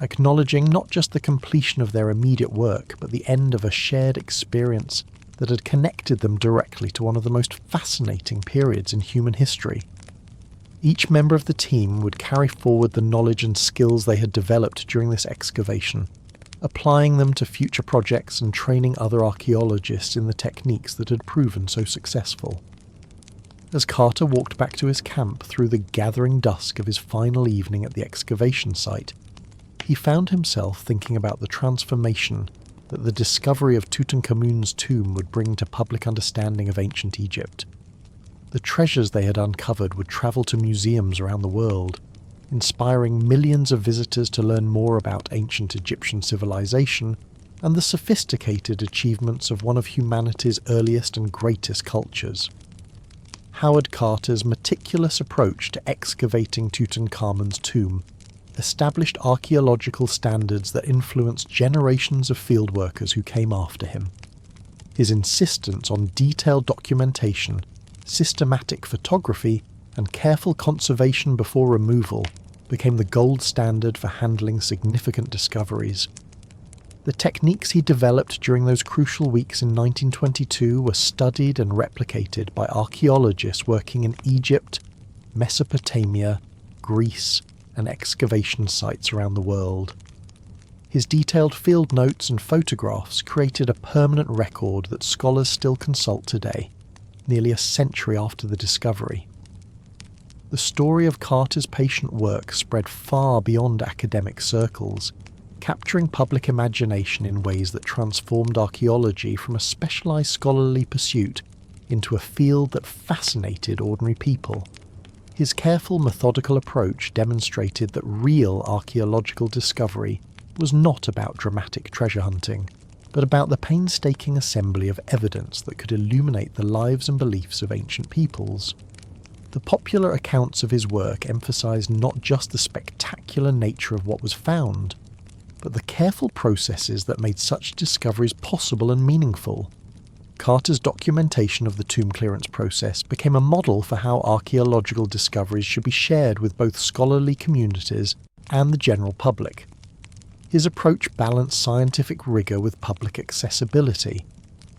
acknowledging not just the completion of their immediate work, but the end of a shared experience that had connected them directly to one of the most fascinating periods in human history. Each member of the team would carry forward the knowledge and skills they had developed during this excavation, applying them to future projects and training other archaeologists in the techniques that had proven so successful. As Carter walked back to his camp through the gathering dusk of his final evening at the excavation site, he found himself thinking about the transformation that the discovery of Tutankhamun's tomb would bring to public understanding of ancient Egypt. The treasures they had uncovered would travel to museums around the world, inspiring millions of visitors to learn more about ancient Egyptian civilization and the sophisticated achievements of one of humanity's earliest and greatest cultures. Howard Carter's meticulous approach to excavating Tutankhamun's tomb established archaeological standards that influenced generations of fieldworkers who came after him. His insistence on detailed documentation, systematic photography, and careful conservation before removal became the gold standard for handling significant discoveries. The techniques he developed during those crucial weeks in 1922 were studied and replicated by archaeologists working in Egypt, Mesopotamia, Greece, and excavation sites around the world. His detailed field notes and photographs created a permanent record that scholars still consult today, nearly a century after the discovery. The story of Carter's patient work spread far beyond academic circles, capturing public imagination in ways that transformed archaeology from a specialized scholarly pursuit into a field that fascinated ordinary people. His careful, methodical approach demonstrated that real archaeological discovery was not about dramatic treasure hunting, but about the painstaking assembly of evidence that could illuminate the lives and beliefs of ancient peoples. The popular accounts of his work emphasized not just the spectacular nature of what was found, but the careful processes that made such discoveries possible and meaningful. Carter's documentation of the tomb clearance process became a model for how archaeological discoveries should be shared with both scholarly communities and the general public. His approach balanced scientific rigor with public accessibility,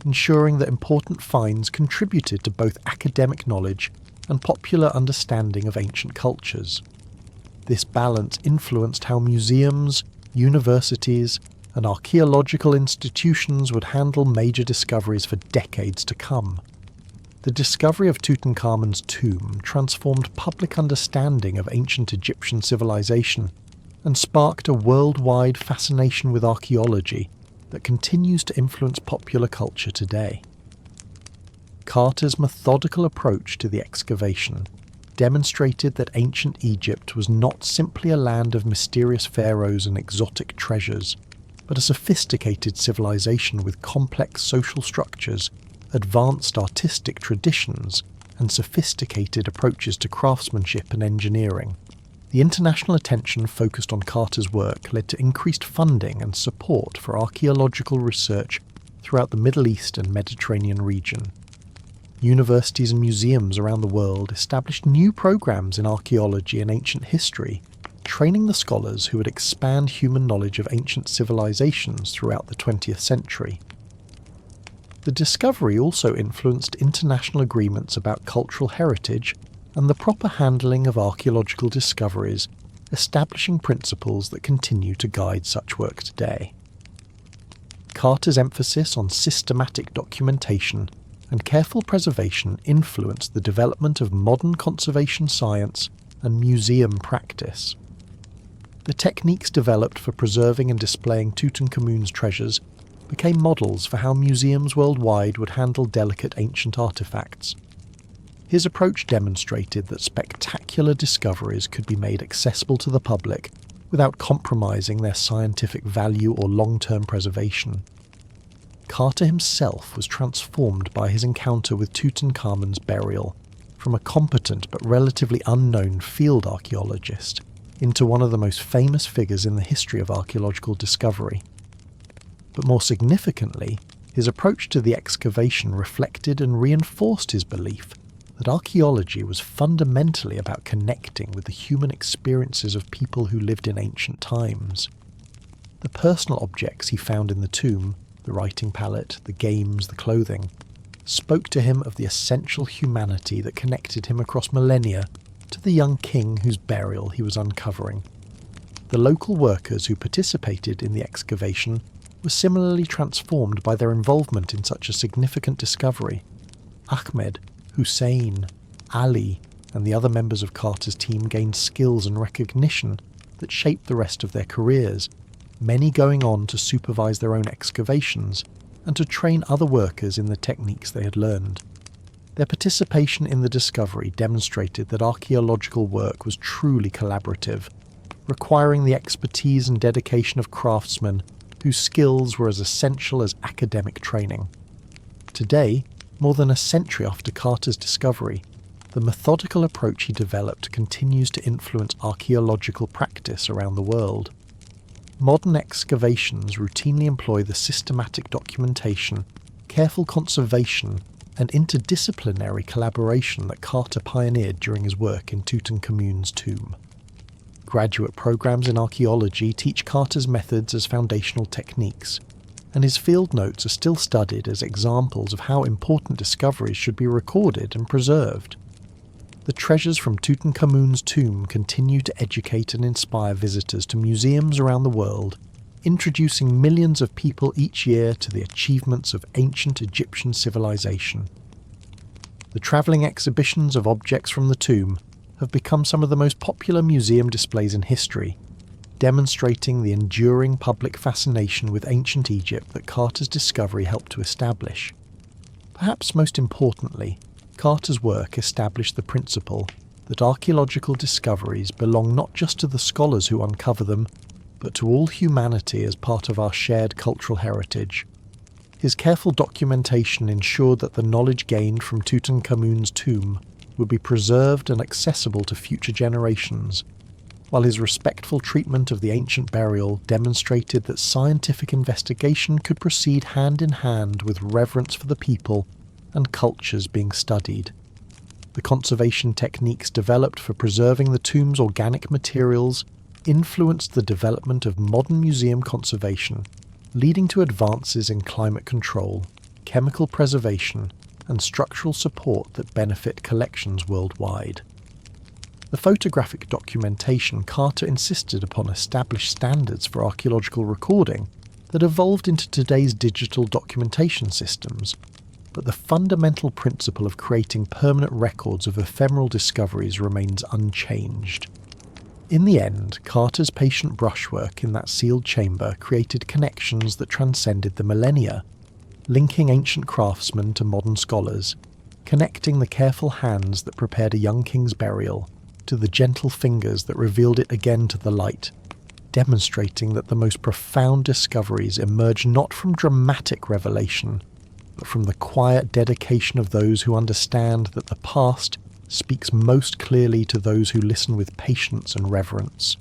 ensuring that important finds contributed to both academic knowledge and popular understanding of ancient cultures. This balance influenced how museums, universities, and archaeological institutions would handle major discoveries for decades to come. The discovery of Tutankhamun's tomb transformed public understanding of ancient Egyptian civilization and sparked a worldwide fascination with archaeology that continues to influence popular culture today. Carter's methodical approach to the excavation demonstrated that ancient Egypt was not simply a land of mysterious pharaohs and exotic treasures, but a sophisticated civilization with complex social structures, advanced artistic traditions, and sophisticated approaches to craftsmanship and engineering. The international attention focused on Carter's work led to increased funding and support for archaeological research throughout the Middle East and Mediterranean region. Universities and museums around the world established new programs in archaeology and ancient history, training the scholars who would expand human knowledge of ancient civilizations throughout the 20th century. The discovery also influenced international agreements about cultural heritage and the proper handling of archaeological discoveries, establishing principles that continue to guide such work today. Carter's emphasis on systematic documentation and careful preservation influenced the development of modern conservation science and museum practice. The techniques developed for preserving and displaying Tutankhamun's treasures became models for how museums worldwide would handle delicate ancient artifacts. His approach demonstrated that spectacular discoveries could be made accessible to the public without compromising their scientific value or long-term preservation. Carter himself was transformed by his encounter with Tutankhamun's burial from a competent but relatively unknown field archaeologist into one of the most famous figures in the history of archaeological discovery. But more significantly, his approach to the excavation reflected and reinforced his belief that archaeology was fundamentally about connecting with the human experiences of people who lived in ancient times. The personal objects he found in the tomb, the writing palette, the games, the clothing, spoke to him of the essential humanity that connected him across millennia to the young king whose burial he was uncovering. The local workers who participated in the excavation were similarly transformed by their involvement in such a significant discovery. Ahmed, Hussein, Ali, and the other members of Carter's team gained skills and recognition that shaped the rest of their careers, many going on to supervise their own excavations and to train other workers in the techniques they had learned. Their participation in the discovery demonstrated that archaeological work was truly collaborative, requiring the expertise and dedication of craftsmen whose skills were as essential as academic training. Today, more than a century after Carter's discovery, the methodical approach he developed continues to influence archaeological practice around the world. Modern excavations routinely employ the systematic documentation, careful conservation, and interdisciplinary collaboration that Carter pioneered during his work in Tutankhamun's tomb. Graduate programs in archaeology teach Carter's methods as foundational techniques, and his field notes are still studied as examples of how important discoveries should be recorded and preserved. The treasures from Tutankhamun's tomb continue to educate and inspire visitors to museums around the world, introducing millions of people each year to the achievements of ancient Egyptian civilization. The travelling exhibitions of objects from the tomb have become some of the most popular museum displays in history, demonstrating the enduring public fascination with ancient Egypt that Carter's discovery helped to establish. Perhaps most importantly, Carter's work established the principle that archaeological discoveries belong not just to the scholars who uncover them, but to all humanity as part of our shared cultural heritage. His careful documentation ensured that the knowledge gained from Tutankhamun's tomb would be preserved and accessible to future generations, while his respectful treatment of the ancient burial demonstrated that scientific investigation could proceed hand in hand with reverence for the people and cultures being studied. The conservation techniques developed for preserving the tomb's organic materials influenced the development of modern museum conservation, leading to advances in climate control, chemical preservation, and structural support that benefit collections worldwide. The photographic documentation Carter insisted upon established standards for archaeological recording that evolved into today's digital documentation systems, but the fundamental principle of creating permanent records of ephemeral discoveries remains unchanged. In the end, Carter's patient brushwork in that sealed chamber created connections that transcended the millennia, linking ancient craftsmen to modern scholars, connecting the careful hands that prepared a young king's burial to the gentle fingers that revealed it again to the light, demonstrating that the most profound discoveries emerge not from dramatic revelation, but from the quiet dedication of those who understand that the past speaks most clearly to those who listen with patience and reverence.